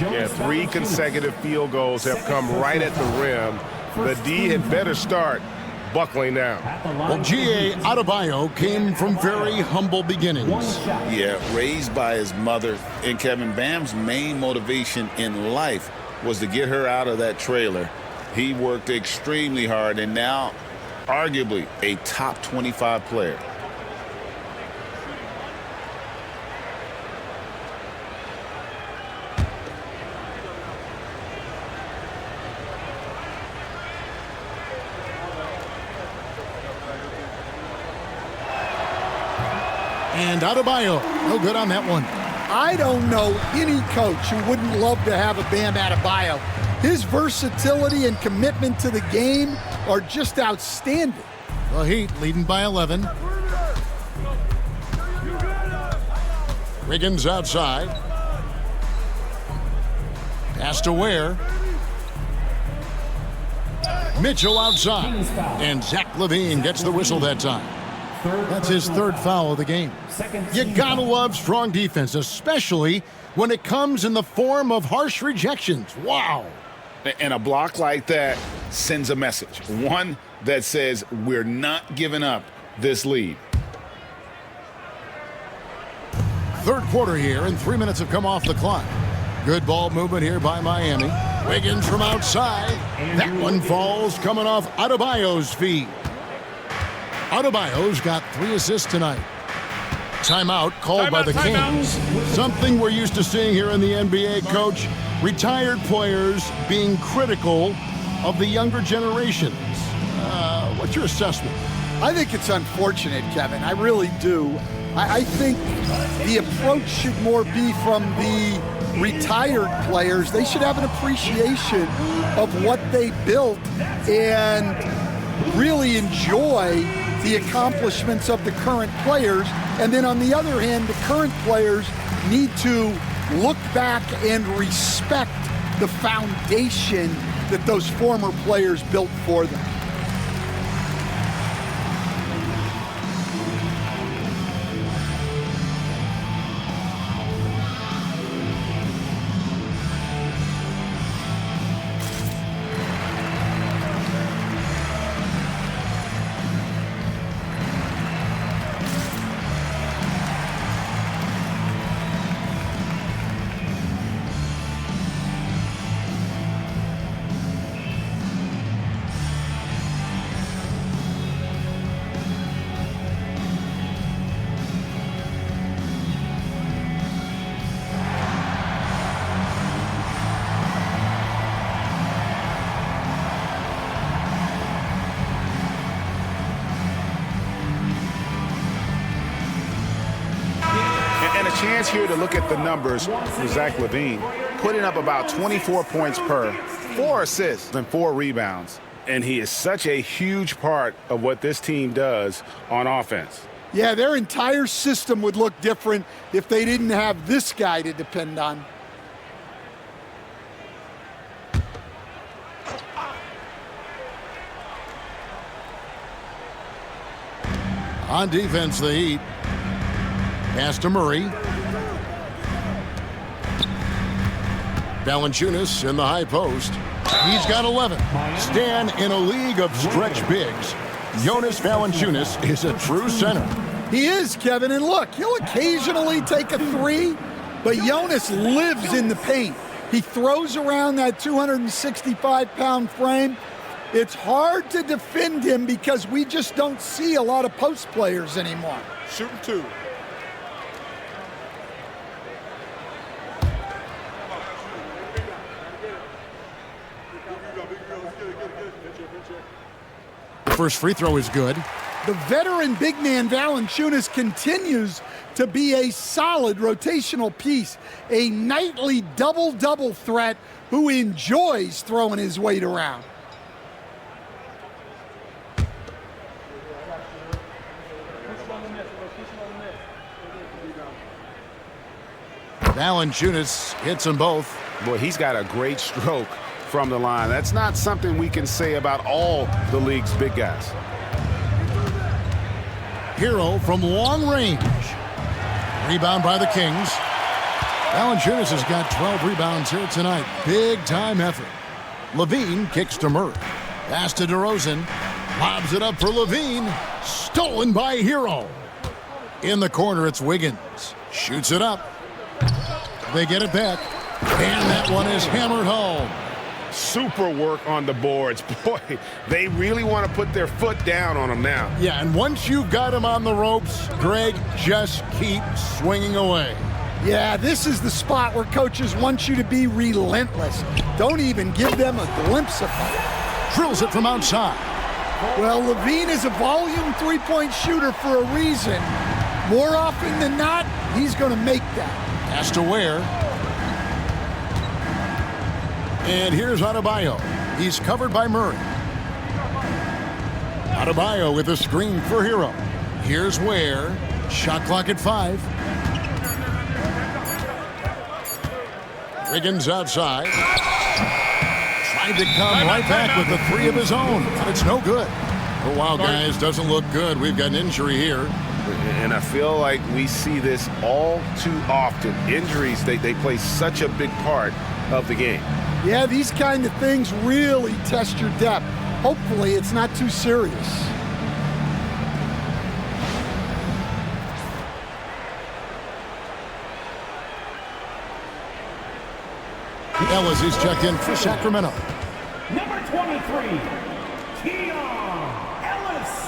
Yeah, 3 consecutive field goals have come right at the rim. The D had better start buckling down. Well, G.A. Adebayo came from very humble beginnings. Yeah, raised by his mother. And Kevin, Bam's main motivation in life was to get her out of that trailer. He worked extremely hard and now arguably a top 25 player. And Adebayo, no good on that one. I don't know any coach who wouldn't love to have a Bam Adebayo. His versatility and commitment to the game are just outstanding. The Heat leading by 11. Wiggins outside. Pass to Ware. Mitchell outside. And Zach LaVine gets the whistle that time. That's his 3rd foul of the game. You gotta love strong defense, especially when it comes in the form of harsh rejections. Wow. And a block like that sends a message. One that says we're not giving up this lead. 3rd quarter here, and 3 minutes have come off the clock. Good ball movement here by Miami. Wiggins from outside. That one falls coming off Adebayo's feet. Adebayo's got 3 assists tonight. Timeout called by the Kings. Something we're used to seeing here in the NBA, Coach. Retired players being critical of the younger generations. What's your assessment? I think it's unfortunate, Kevin. I really do. I think the approach should more be from the retired players. They should have an appreciation of what they built and really enjoy the accomplishments of the current players. And then on the other hand, the current players need to look back and respect the foundation that those former players built for them. Chance here to look at the numbers for Zach LaVine, putting up about 24 points per, 4 assists and 4 rebounds. And he is such a huge part of what this team does on offense. Yeah, their entire system would look different if they didn't have this guy to depend on. On defense, the Heat. Pass to Murray. Valanciunas in the high post. He's got 11. Stan, in a league of stretch bigs, Jonas Valanciunas is a true center. He is, Kevin, and look, he'll occasionally take a three, but Jonas lives in the paint. He throws around that 265-pound frame. It's hard to defend him because we just don't see a lot of post players anymore. Shooting 2. First free throw is good. The veteran big man Valanciunas continues to be a solid rotational piece, a nightly double-double threat who enjoys throwing his weight around. Valanciunas hits them both. Boy, he's got a great stroke from the line. That's not something we can say about all the league's big guys. Hero from long range. Rebound by the Kings. Valanciunas has got 12 rebounds here tonight. Big time effort. Levine kicks to Murray. Pass to DeRozan. Lobs it up for Levine. Stolen by Hero. In the corner, it's Wiggins. Shoots it up. They get it back. And that one is hammered home. Super work on the boards. Boy, they really want to put their foot down on him now. Yeah, and once you've got him on the ropes, Greg, just keep swinging away. Yeah, this is the spot where coaches want you to be relentless. Don't even give them a glimpse of it. Drills it from outside. Well, Levine is a volume three-point shooter for a reason. More often than not, he's going to make that. Pass to Ware. And here's Adebayo. He's covered by Murray. Adebayo with a screen for Hero. Here's Ware. Shot clock at 5. Wiggins outside. Tried to come right back with the 3 of his own, but it's no good. Oh, wow, guys, doesn't look good. We've got an injury here. And I feel like we see this all too often. Injuries, they play such a big part of the game. Yeah, these kind of things really test your depth. Hopefully, it's not too serious. Ellis is checked in for Sacramento. Number 23, Keon Ellis.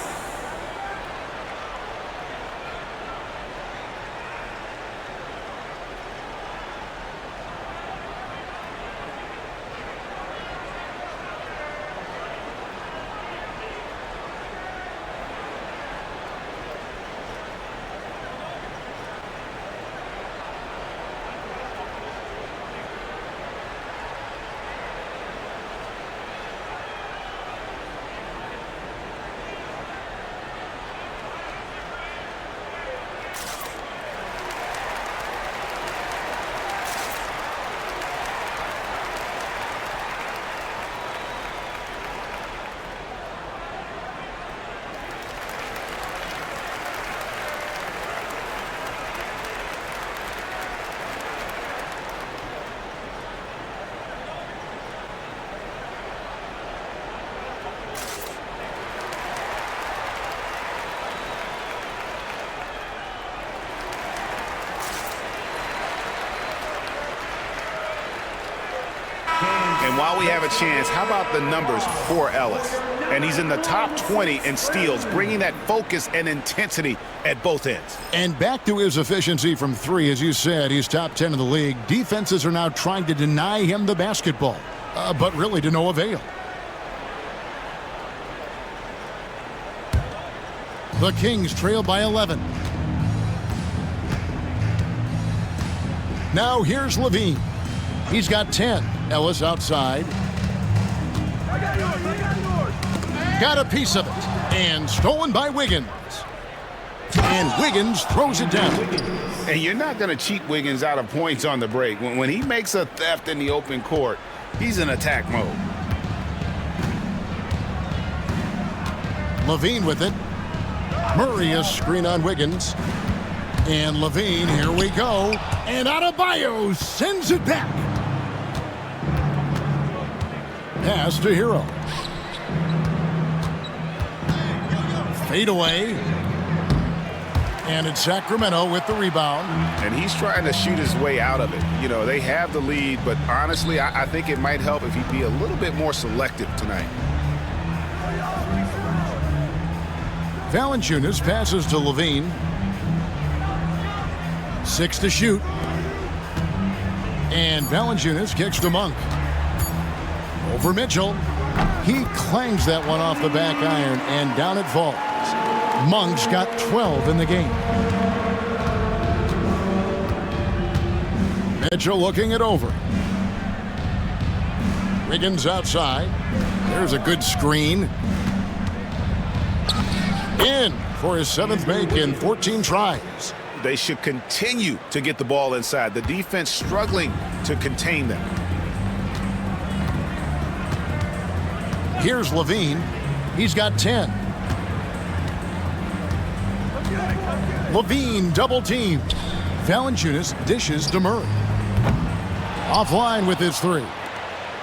And while we have a chance, how about the numbers for Ellis? And he's in the top 20 in steals, bringing that focus and intensity at both ends. And back to his efficiency from 3, as you said, he's top 10 in the league. Defenses are now trying to deny him the basketball, but really to no avail. The Kings trail by 11. Now here's Levine. He's got 10. Ellis outside. Got a piece of it. And stolen by Wiggins. And Wiggins throws it down. And you're not going to cheat Wiggins out of points on the break. When he makes a theft in the open court, he's in attack mode. Levine with it. Murray a screen on Wiggins. And Levine, here we go. And Adebayo sends it back. Pass to Hero. Fade away. And it's Sacramento with the rebound. And he's trying to shoot his way out of it. You know, they have the lead, but honestly, I think it might help if he'd be a little bit more selective tonight. Valanciunas passes to Levine. 6 to shoot. And Valanciunas kicks to Monk. Over Mitchell. He clangs that one off the back iron, and down it falls. Monk's got 12 in the game. Mitchell looking it over. Wiggins outside. There's a good screen. In for his 7th make in 14 tries. They should continue to get the ball inside. The defense struggling to contain them. Here's Levine. He's got 10. Levine double teamed. Valanciunas dishes to Murray. Offline with his 3.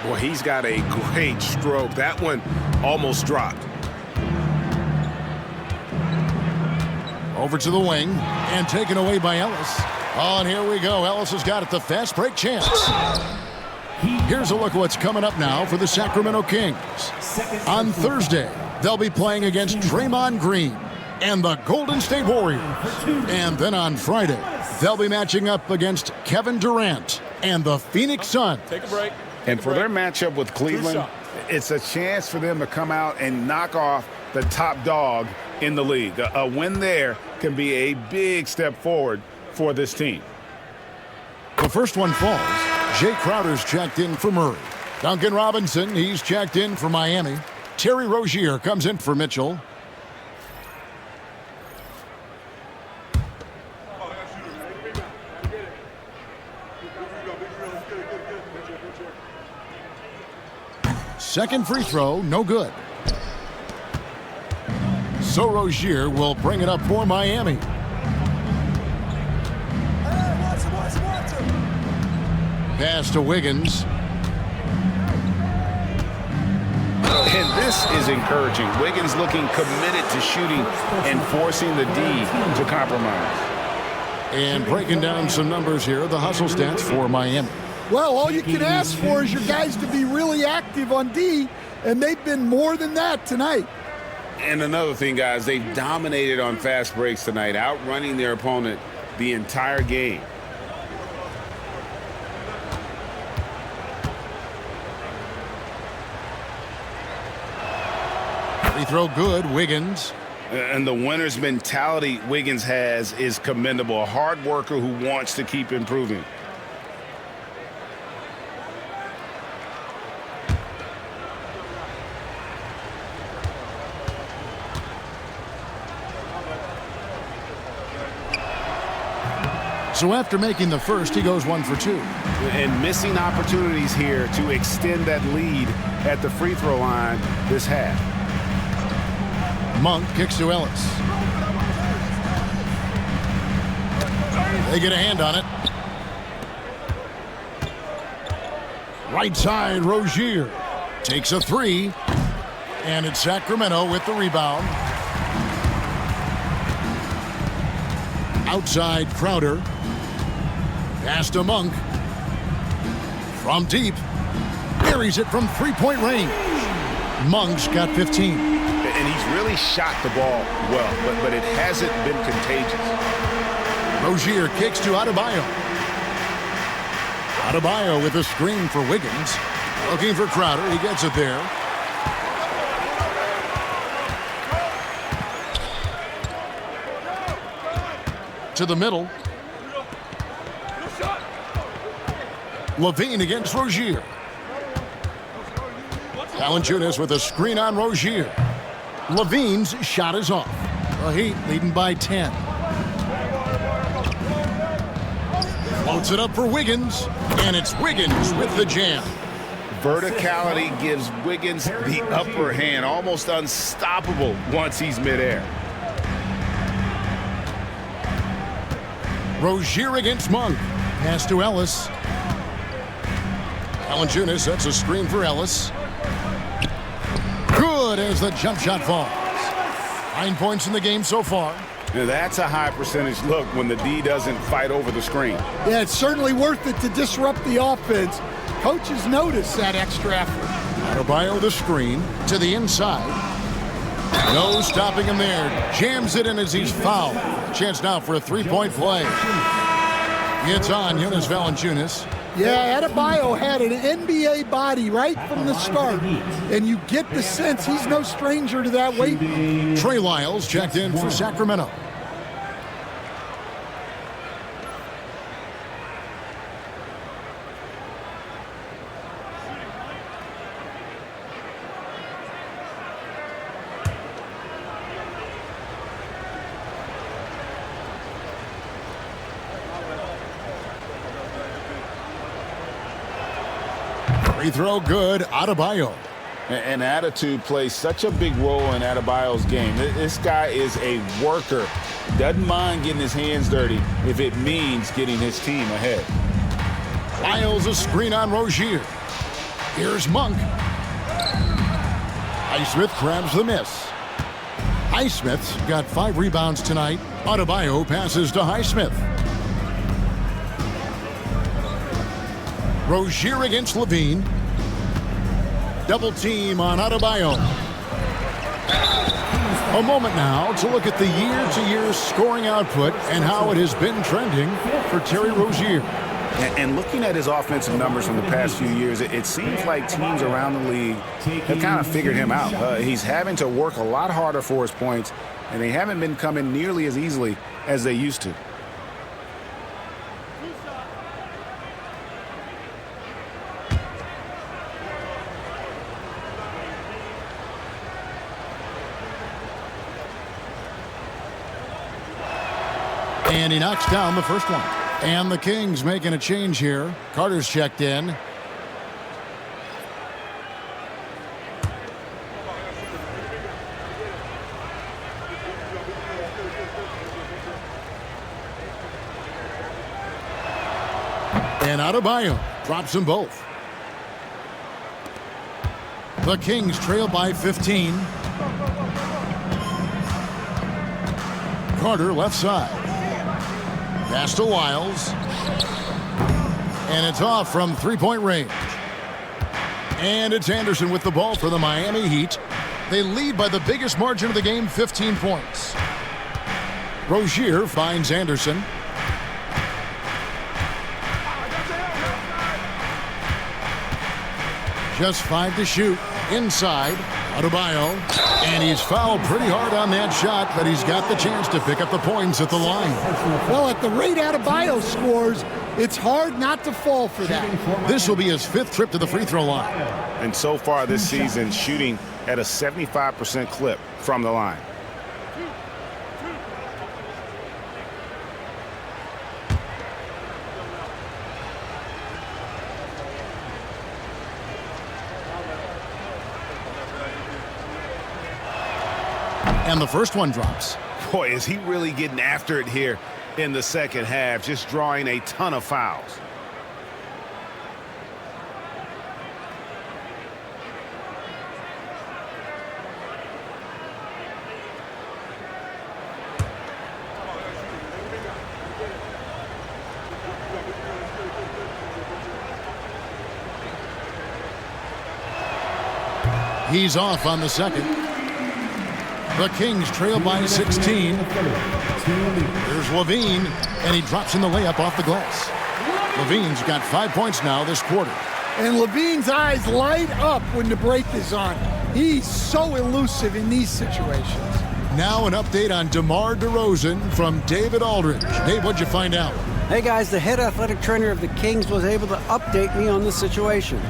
Boy, he's got a great stroke. That one almost dropped. Over to the wing and taken away by Ellis. Oh, and here we go. Ellis has got it. The fast break chance. Here's a look at what's coming up now for the Sacramento Kings. On Thursday, they'll be playing against Draymond Green and the Golden State Warriors. And then on Friday, they'll be matching up against Kevin Durant and the Phoenix Suns. Take a break. And for their matchup with Cleveland, it's a chance for them to come out and knock off the top dog in the league. A win there can be a big step forward for this team. The first one falls. Jay Crowder's checked in for Murray. Duncan Robinson, he's checked in for Miami. Terry Rozier comes in for Mitchell. Second free throw, no good. So Rozier will bring it up for Miami. Pass to Wiggins. And this is encouraging. Wiggins looking committed to shooting and forcing the D to compromise. And breaking down some numbers here, the hustle stats for Miami. Well, all you can ask for is your guys to be really active on D, and they've been more than that tonight. And another thing, guys, they've dominated on fast breaks tonight, outrunning their opponent the entire game. Free throw good, Wiggins. And the winner's mentality Wiggins has is commendable. A hard worker who wants to keep improving. So after making the first, he goes 1 for 2. And missing opportunities here to extend that lead at the free throw line this half. Monk kicks to Ellis. They get a hand on it. Right side, Rozier takes a 3. And it's Sacramento with the rebound. Outside, Crowder. Pass to Monk. From deep. Buries it from three-point range. Monk's got 15. And he's really shot the ball well, but it hasn't been contagious. Rozier kicks to Adebayo. Adebayo with a screen for Wiggins. Looking for Crowder. He gets it there. To the middle. Levine against Rozier. Valanciunas with a screen on Rozier. Levine's shot is off. The Heat leading by 10. Floats it up for Wiggins, and it's Wiggins with the jam. Verticality gives Wiggins the upper hand, almost unstoppable once he's midair. Rozier against Monk. Pass to Ellis. Valanciunas sets a screen for Ellis. Good as the jump shot falls. 9 points in the game so far. Now that's a high percentage look when the D doesn't fight over the screen. Yeah, it's certainly worth it to disrupt the offense. Coaches notice that extra effort. Adebayo the screen to the inside. No stopping him there. Jams it in as he's fouled. Chance now for a three-point play. It's on Jonas Valanciunas. Yeah, Adebayo had an NBA body right from the start, and you get the sense he's no stranger to that weight. Trey Lyles checked in for Sacramento. Free throw good, Adebayo. And attitude plays such a big role in Adebayo's game. This guy is a worker. Doesn't mind getting his hands dirty if it means getting his team ahead. Lyles a screen on Rozier. Here's Monk. Highsmith grabs the miss. Highsmith's got 5 rebounds tonight. Adebayo passes to Highsmith. Rozier against Levine. Double team on Adebayo. A moment now to look at the year-to-year scoring output and how it has been trending for Terry Rozier. And looking at his offensive numbers from the past few years, it seems like teams around the league have kind of figured him out. He's having to work a lot harder for his points, and they haven't been coming nearly as easily as they used to. And he knocks down the first one. And the Kings making a change here. Carter's checked in. And Adebayo drops them both. The Kings trail by 15. Carter left side. Pass to Lyles. And it's off from three-point range. And it's Anderson with the ball for the Miami Heat. They lead by the biggest margin of the game, 15 points. Rozier finds Anderson. Just 5 to shoot. Inside, Adebayo. And he's fouled pretty hard on that shot, but he's got the chance to pick up the points at the line. Well, at the rate Adebayo scores, it's hard not to fall for that. This will be his 5th trip to the free throw line. And so far this season, shooting at a 75% clip from the line. And the first one drops. Boy, is he really getting after it here in the second half, just drawing a ton of fouls. He's off on the second. The Kings trail by 16. Here's Levine, and he drops in the layup off the glass. Levine's got 5 points now this quarter. And Levine's eyes light up when the break is on. He's so elusive in these situations. Now an update on DeMar DeRozan from David Aldridge. Dave, what'd you find out? Hey guys, the head athletic trainer of the Kings was able to update me on the situation.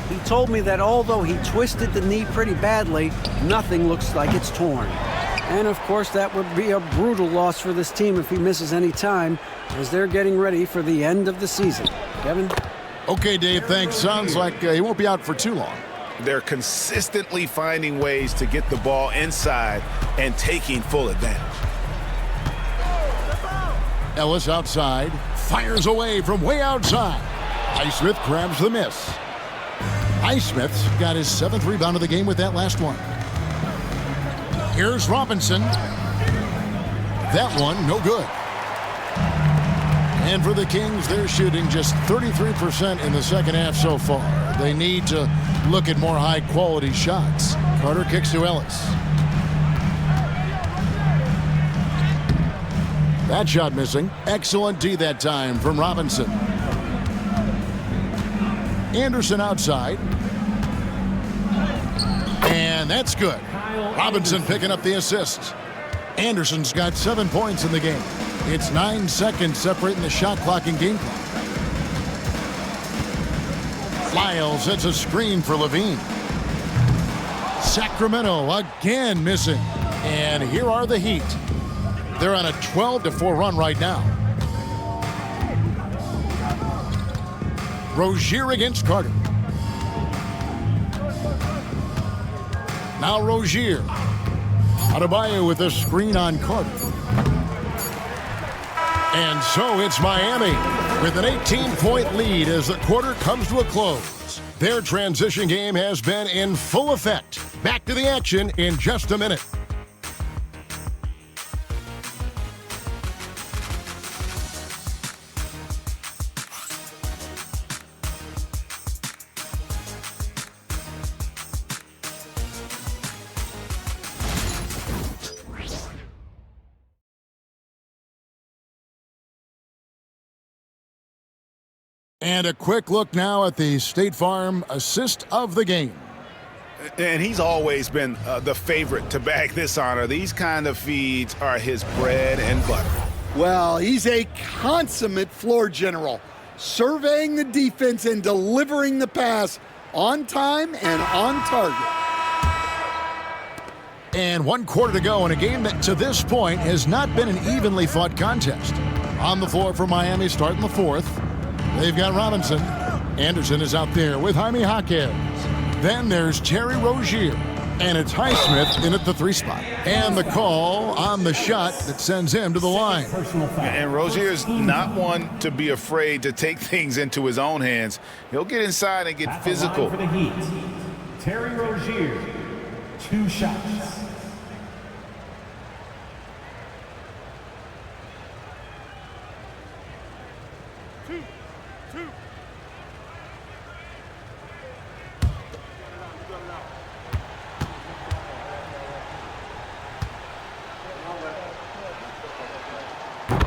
He told me that although he twisted the knee pretty badly, nothing looks like it's torn. And of course, that would be a brutal loss for this team if he misses any time, as they're getting ready for the end of the season. Kevin? Okay, Dave, thanks. Sounds like he won't be out for too long. They're consistently finding ways to get the ball inside and taking full advantage. Ellis outside. Fires away from way outside. Highsmith grabs the miss. Highsmith's got his 7th rebound of the game with that last one. Here's Robinson. That one, no good. And for the Kings, they're shooting just 33% in the second half so far. They need to look at more high-quality shots. Carter kicks to Ellis. That shot missing. Excellent D that time from Robinson. Anderson outside. And that's good. Robinson picking up the assist. Anderson's got 7 points in the game. It's 9 seconds separating the shot clock and game clock. Lyle sets a screen for Levine. Sacramento again missing. And here are the Heat. They're on a 12-4 run right now. Rozier against Carter. Now Rozier. Adebayo with a screen on Carter. And so it's Miami with an 18-point lead as the quarter comes to a close. Their transition game has been in full effect. Back to the action in just a minute. And a quick look now at the State Farm assist of the game. And he's always been the favorite to bag this honor. These kind of feeds are his bread and butter. Well, he's a consummate floor general, surveying the defense and delivering the pass on time and on target. And 1 quarter to go in a game that to this point has not been an evenly fought contest. On the floor for Miami starting the 4th. They've got Robinson. Anderson is out there with Jaime Jaquez. Then there's Terry Rozier. And it's Highsmith in at the 3 spot. And the call on the shot that sends him to the line. And Rozier's not one to be afraid to take things into his own hands. He'll get inside and get physical. For the Heat, Terry Rozier, 2 shots.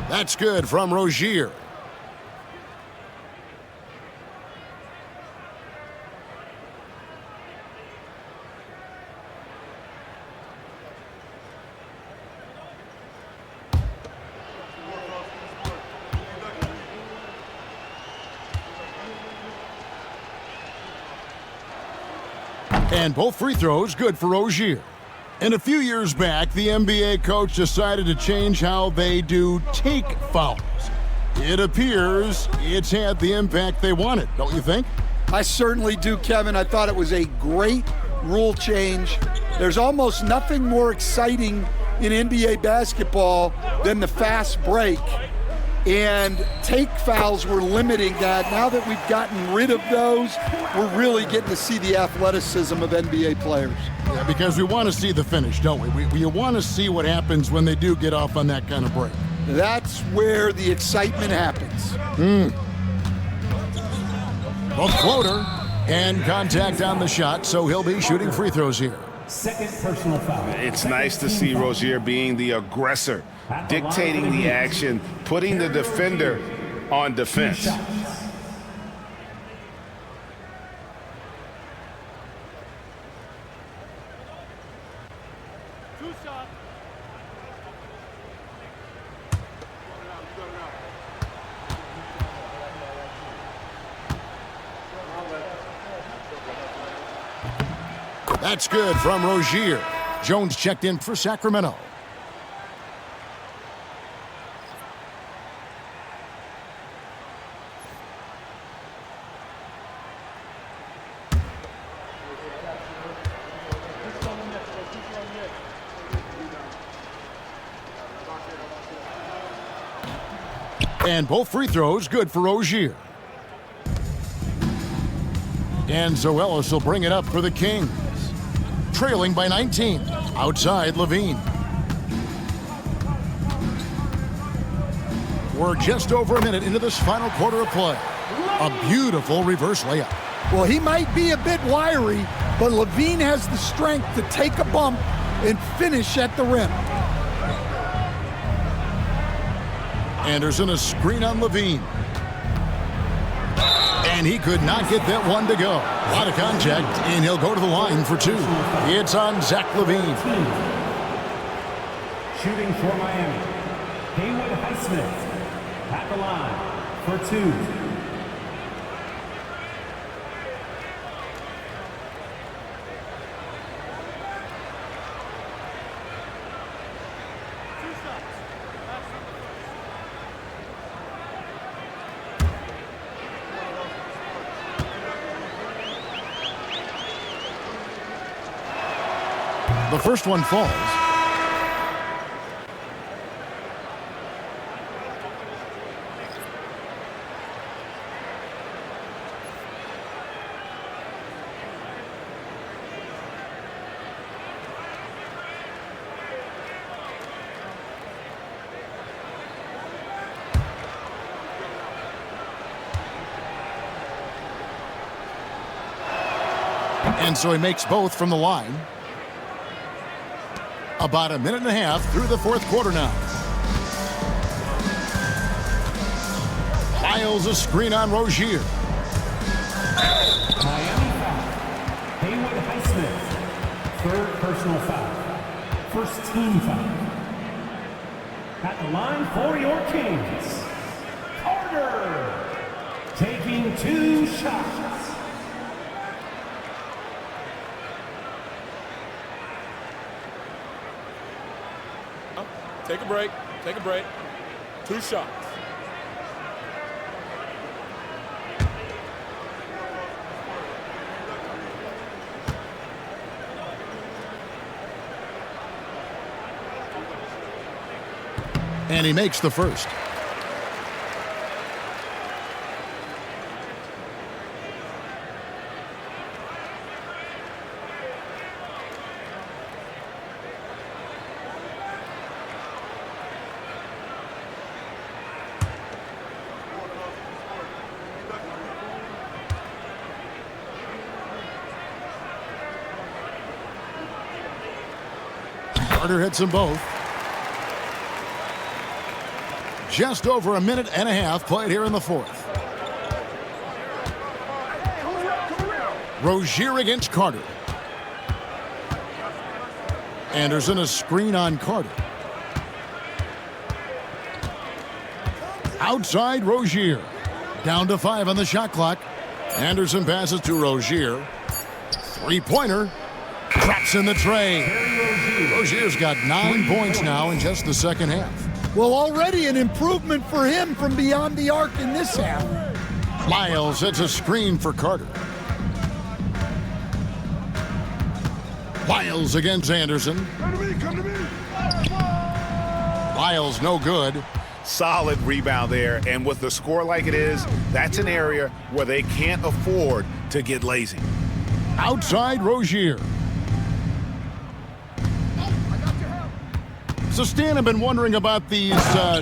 That's good from Rozier. And both free throws good for Rozier. And a few years back, the NBA coach decided to change how they do take fouls. It appears it's had the impact they wanted, don't you think? I certainly do, Kevin. I thought it was a great rule change. There's almost nothing more exciting in NBA basketball than the fast break. And take fouls were limiting that. Now that we've gotten rid of those, we're really getting to see the athleticism of NBA players. Yeah, because we want to see the finish, don't we? We want to see what happens when they do get off on that kind of break. That's where the excitement happens. A floater and contact on the shot, so he'll be shooting free throws here. Second personal foul. It's nice to see Rozier being the aggressor, dictating the action, putting the defender on defense. That's good from Rozier. Jones checked in for Sacramento. And both free throws good for Rozier. And Zoelis will bring it up for the Kings. Trailing by 19. Outside Levine. We're just over a minute into this final quarter of play. A beautiful reverse layup. Well, he might be a bit wiry, but Levine has the strength to take a bump and finish at the rim. Anderson, a screen on Levine. And he could not get that one to go. A lot of contact, and he'll go to the line for two. It's on Zach Levine. Shooting for Miami, Haywood Highsmith at the line for two. The first one falls. And so he makes both from the line. About a minute and a half through the fourth quarter now. Miles a screen on Rozier. Miami foul. Haywood Highsmith, third personal foul. First team foul. At the line for your Kings, Carter taking 2 shots. Take a break. Take a break. 2 shots. And he makes the first. Carter hits them both. Just over a minute and a half played here in the fourth. Rozier against Carter. Anderson a screen on Carter. Outside Rozier. Down to 5 on the shot clock. Anderson passes to Rozier. Three-pointer. Traps in the tray. Rozier's got 9 points now in just the second half. Well, already an improvement for him from beyond the arc in this half. Miles hits a screen for Carter. Miles against Anderson. Come to me. Miles no good. Solid rebound there, and with the score like it is, that's an area where they can't afford to get lazy. Outside Rozier. So Stan, I've been wondering about these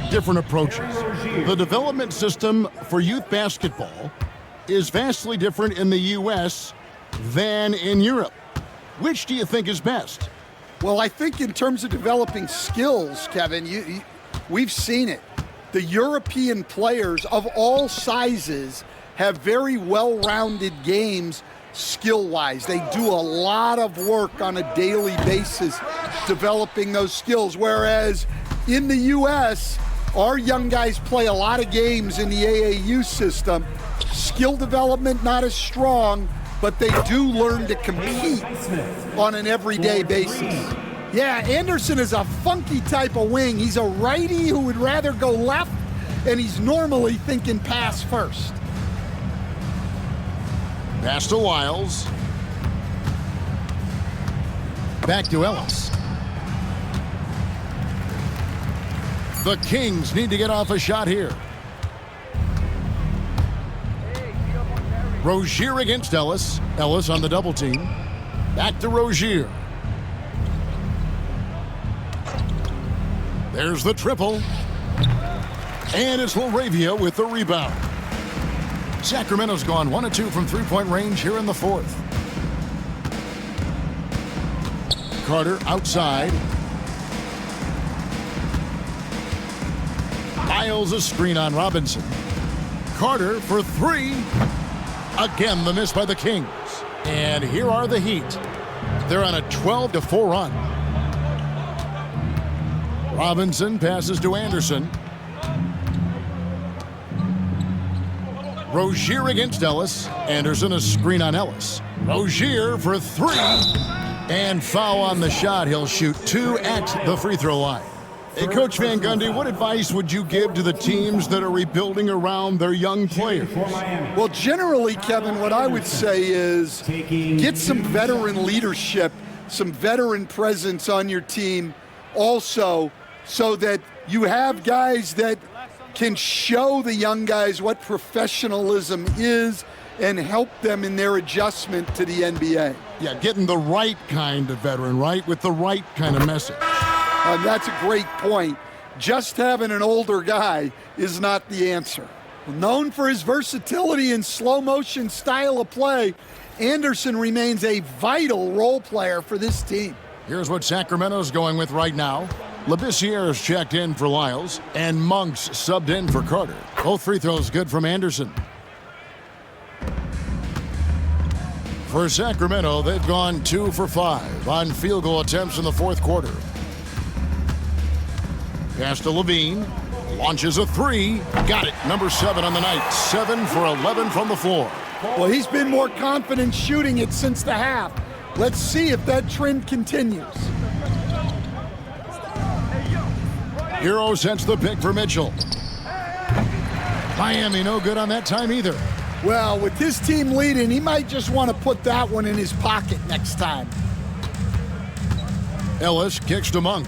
different approaches. The development system for youth basketball is vastly different in the U.S. than in Europe. Which do you think is best? Well, I think in terms of developing skills, Kevin, we've seen it. The European players of all sizes have very well-rounded games skill-wise. They do a lot of work on a daily basis developing those skills, whereas in the U.S., our young guys play a lot of games in the AAU system. Skill development not as strong, but they do learn to compete on an everyday basis. Yeah, Anderson is a funky type of wing. He's a righty who would rather go left, and he's normally thinking pass first. Pass to Wiles. Back to Ellis. The Kings need to get off a shot here. Rozier against Ellis. Ellis on the double team. Back to Rozier. There's the triple. And it's LaRavia with the rebound. Sacramento's gone 1 of 2 from three-point range here in the fourth. Carter outside. Miles a screen on Robinson. Carter for three. Again, the miss by the Kings. And here are the Heat. They're on a 12-4 run. Robinson passes to Anderson. Rozier against Ellis. Anderson a screen on Ellis. Rozier for three. And foul on the shot. He'll shoot 2 at the free throw line. Hey, Coach Van Gundy, what advice would you give to the teams that are rebuilding around their young players? Well, generally, Kevin, what I would say is get some veteran leadership, some veteran presence on your team also, so that you have guys that can show the young guys what professionalism is and help them in their adjustment to the NBA. Yeah, getting the right kind of veteran, right? With the right kind of message. That's a great point. Just having an older guy is not the answer. Known for his versatility and slow motion style of play, Anderson remains a vital role player for this team. Here's what Sacramento's going with right now. Labissiere's checked in for Lyles, and Monk's subbed in for Carter. Both free throws good from Anderson. For Sacramento, they've gone 2 for 5 on field goal attempts in the fourth quarter. Pass to Levine. Launches a three. Got it. Number 7 on the night. 7 for 11 from the floor. Well, he's been more confident shooting it since the half. Let's see if that trend continues. Hero sets the pick for Mitchell. Miami no good on that time either. Well, with his team leading, he might just want to put that one in his pocket next time. Ellis kicks to Monk.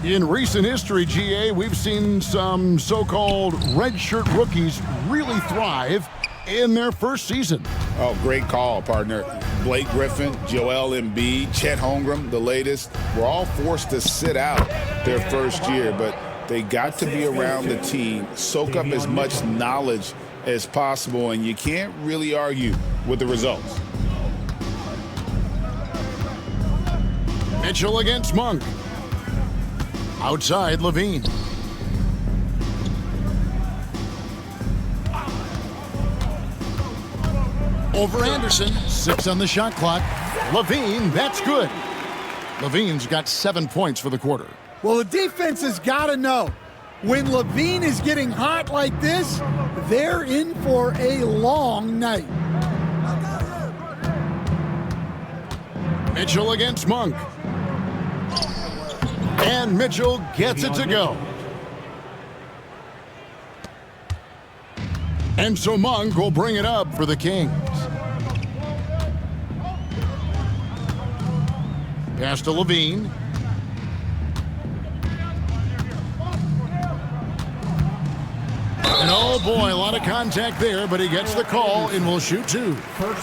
In recent history, GA, we've seen some so-called redshirt rookies really thrive in their first season. Oh, great call, partner. Blake Griffin, Joel Embiid, Chet Holmgren, the latest, were all forced to sit out their first year, but they got to be around the team, soak up as much knowledge as possible, and you can't really argue with the results. Mitchell against Monk. Outside, Levine. Over Anderson. 6 on the shot clock. Levine, that's good. Levine's got 7 points for the quarter. Well, the defense has got to know, when Levine is getting hot like this, they're in for a long night. Mitchell against Monk. And Mitchell gets it to go. And so Monk will bring it up for the Kings. Pass to Levine. And oh boy, a lot of contact there, but he gets the call and will shoot 2.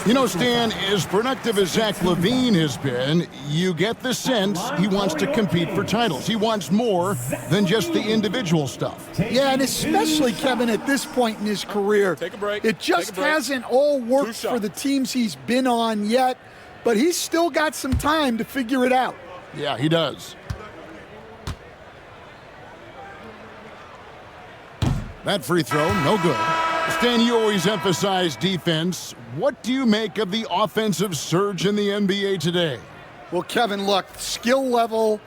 You know, Stan, as productive as Zach LaVine has been, you get the sense he wants to compete for titles. He wants more than just the individual stuff. Yeah, and especially, Kevin, at this point in his career, Take a break. It just hasn't all worked for the teams he's been on yet, but he's still got some time to figure it out. Yeah, he does. That free throw, no good. Stan, you always emphasize defense. What do you make of the offensive surge in the NBA today? Well, Kevin, look, skill level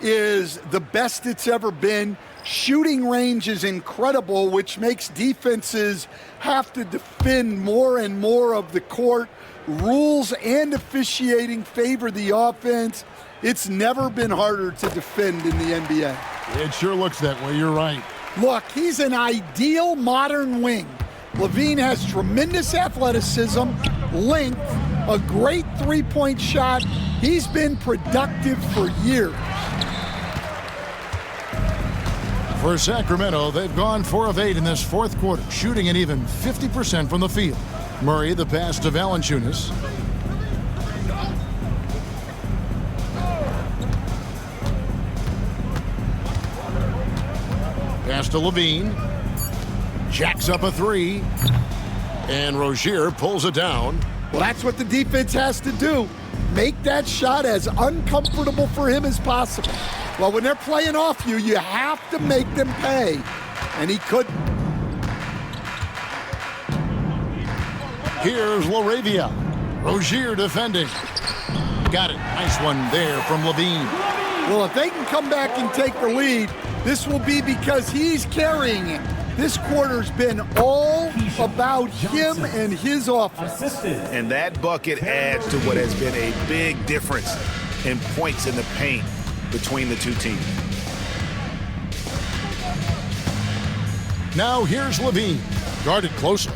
is the best it's ever been. Shooting range is incredible, which makes defenses have to defend more and more of the court. Rules and officiating favor the offense. It's never been harder to defend in the NBA. It sure looks that way, you're right. Look, he's an ideal modern wing. LaVine has tremendous athleticism, length, a great three-point shot. He's been productive for years. For Sacramento, they've gone 4 of 8 in this fourth quarter, shooting an even 50% from the field. Murray, the pass to Valanciunas. Pass to Levine. Jacks up a 3. And Rozier pulls it down. Well, that's what the defense has to do. Make that shot as uncomfortable for him as possible. Well, when they're playing off you, you have to make them pay. And he couldn't. Here's Laravia. Rozier defending. Got it. Nice one there from Levine. Well, if they can come back and take the lead, this will be because he's carrying it. This quarter's been all about him and his offense. And that bucket adds to what has been a big difference in points in the paint between the two teams. Now here's Levine, guarded closely.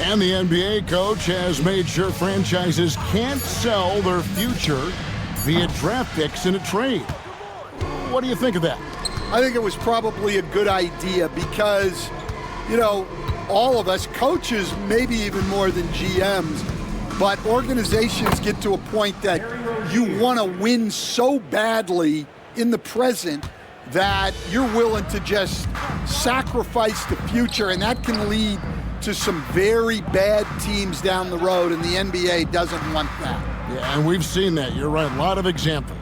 And the NBA coach has made sure franchises can't sell their future via draft picks in a trade. What do you think of that? I think it was probably a good idea because, you know, all of us, coaches, maybe even more than GMs, but organizations get to a point that you want to win so badly in the present that you're willing to just sacrifice the future, and that can lead to some very bad teams down the road, and the NBA doesn't want that. Yeah, and we've seen that. You're right. A lot of examples.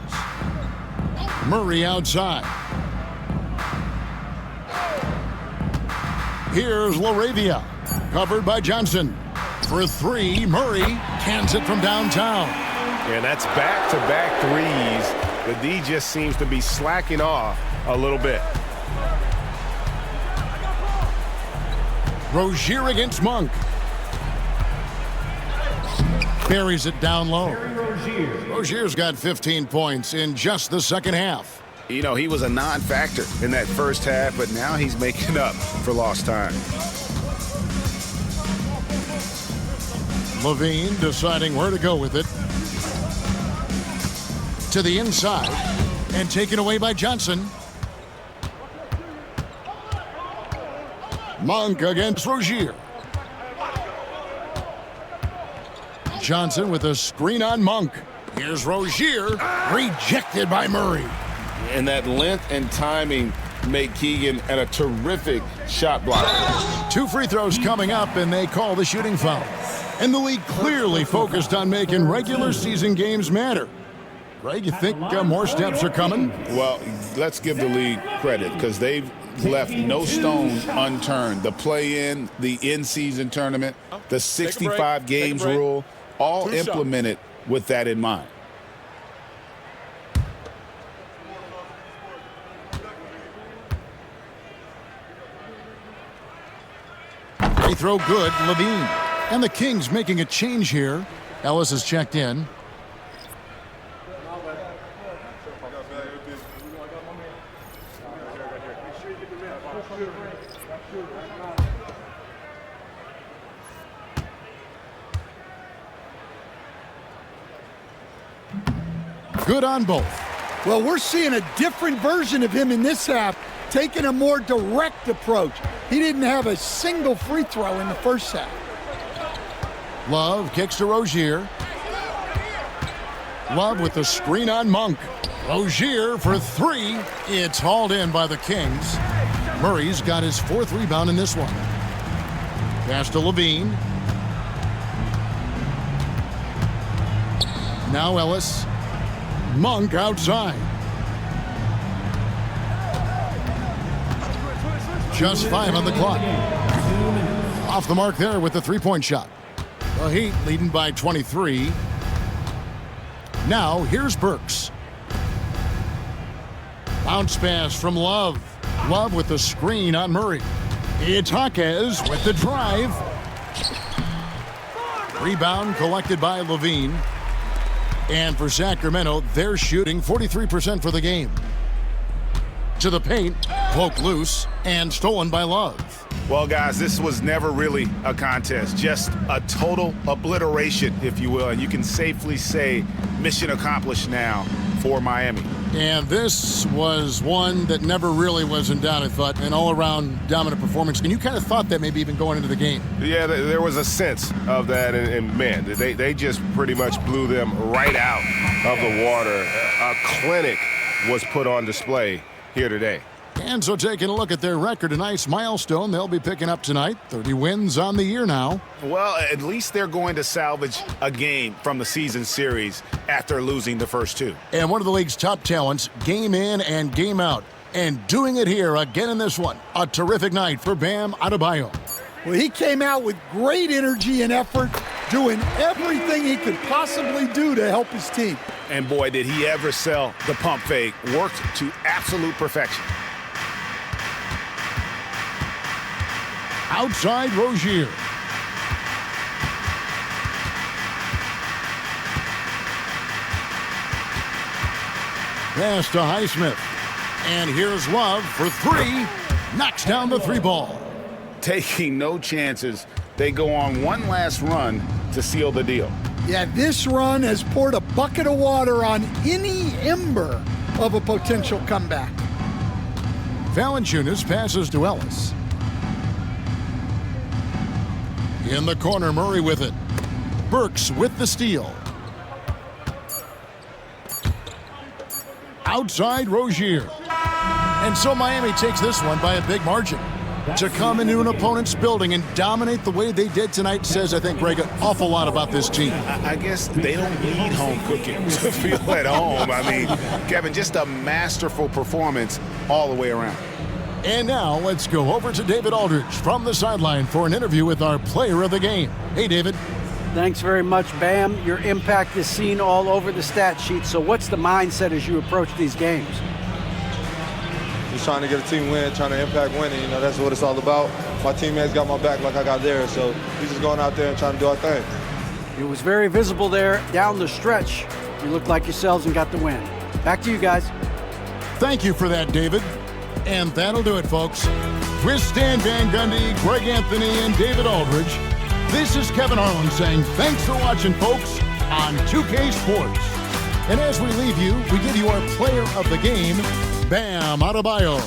Murray outside. Here's Laravia, covered by Johnson. For 3, Murray cans it from downtown. And that's back-to-back threes. The D just seems to be slacking off a little bit. Rozier against Monk. Buries it down low. Rozier's got 15 points in just the second half. You know, he was a non-factor in that first half, but now he's making up for lost time. Levine deciding where to go with it. To the inside and taken away by Johnson. Monk against Rozier. Johnson with a screen on Monk. Here's Rozier, rejected by Murray. And that length and timing make Keegan a terrific shot blocker. 2 free throws coming up, and they call the shooting foul. And the league clearly focused on making regular season games matter. Greg, you think more steps are coming? Well, let's give the league credit because they've left no stone unturned. The play-in, the in-season tournament, the 65 games rule, all implemented with that in mind. Free throw good, Levine. And the Kings making a change here. Ellis has checked in. Good on both. Well, we're seeing a different version of him in this half, taking a more direct approach. He didn't have a single free throw in the first half. Love kicks to Rozier. Love with the screen on Monk. Rozier for 3. It's hauled in by the Kings. Murray's got his 4th rebound in this one. Pass to Levine. Now Ellis. Monk outside. Just 5 on the clock. Off the mark there with the 3-point shot. The Heat leading by 23. Now here's Burks. Bounce pass from Love. Love with the screen on Murray. It's Jaquez with the drive. Rebound collected by Levine. And for Sacramento, they're shooting 43% for the game. To the paint, poked loose, and stolen by Love. Well, guys, this was never really a contest, just a total obliteration, if you will. And you can safely say mission accomplished now for Miami. And this was one that never really was in doubt, I thought, an all-around dominant performance. And you kind of thought that maybe even going into the game. Yeah, there was a sense of that, and man, they just pretty much blew them right out of the water. A clinic was put on display here today. And so taking a look at their record, a nice milestone they'll be picking up tonight. 30 wins on the year now. Well, at least they're going to salvage a game from the season series after losing the first two. And one of the league's top talents, game in and game out. And doing it here again in this one. A terrific night for Bam Adebayo. Well, he came out with great energy and effort, doing everything he could possibly do to help his team. And boy, did he ever sell the pump fake. Worked to absolute perfection. Outside Rozier. Pass to Highsmith. And here's Love for three. Knocks down the three ball. Taking no chances. They go on one last run to seal the deal. Yeah, this run has poured a bucket of water on any ember of a potential comeback. Valanciunas passes to Ellis. In the corner, Murray with it. Burks with the steal. Outside Rozier. And so Miami takes this one by a big margin. To come into an opponent's building and dominate the way they did tonight says, I think, Greg, an awful lot about this team. I guess they don't need home cooking to feel at home. I mean, Kevin, just a masterful performance all the way around. And now let's go over to David Aldridge from the sideline for an interview with our player of the game. Hey, David. Thanks very much, Bam. Your impact is seen all over the stat sheet. So what's the mindset as you approach these games? Just trying to get a team win, trying to impact winning. You know, that's what it's all about. My teammates got my back like I got theirs. So we're just going out there and trying to do our thing. It was very visible there down the stretch. You looked like yourselves and got the win. Back to you guys. Thank you for that, David. And that'll do it, folks. With Stan Van Gundy, Greg Anthony, and David Aldridge, this is Kevin Harlan saying thanks for watching, folks, on 2K Sports. And as we leave you, we give you our player of the game, Bam Adebayo.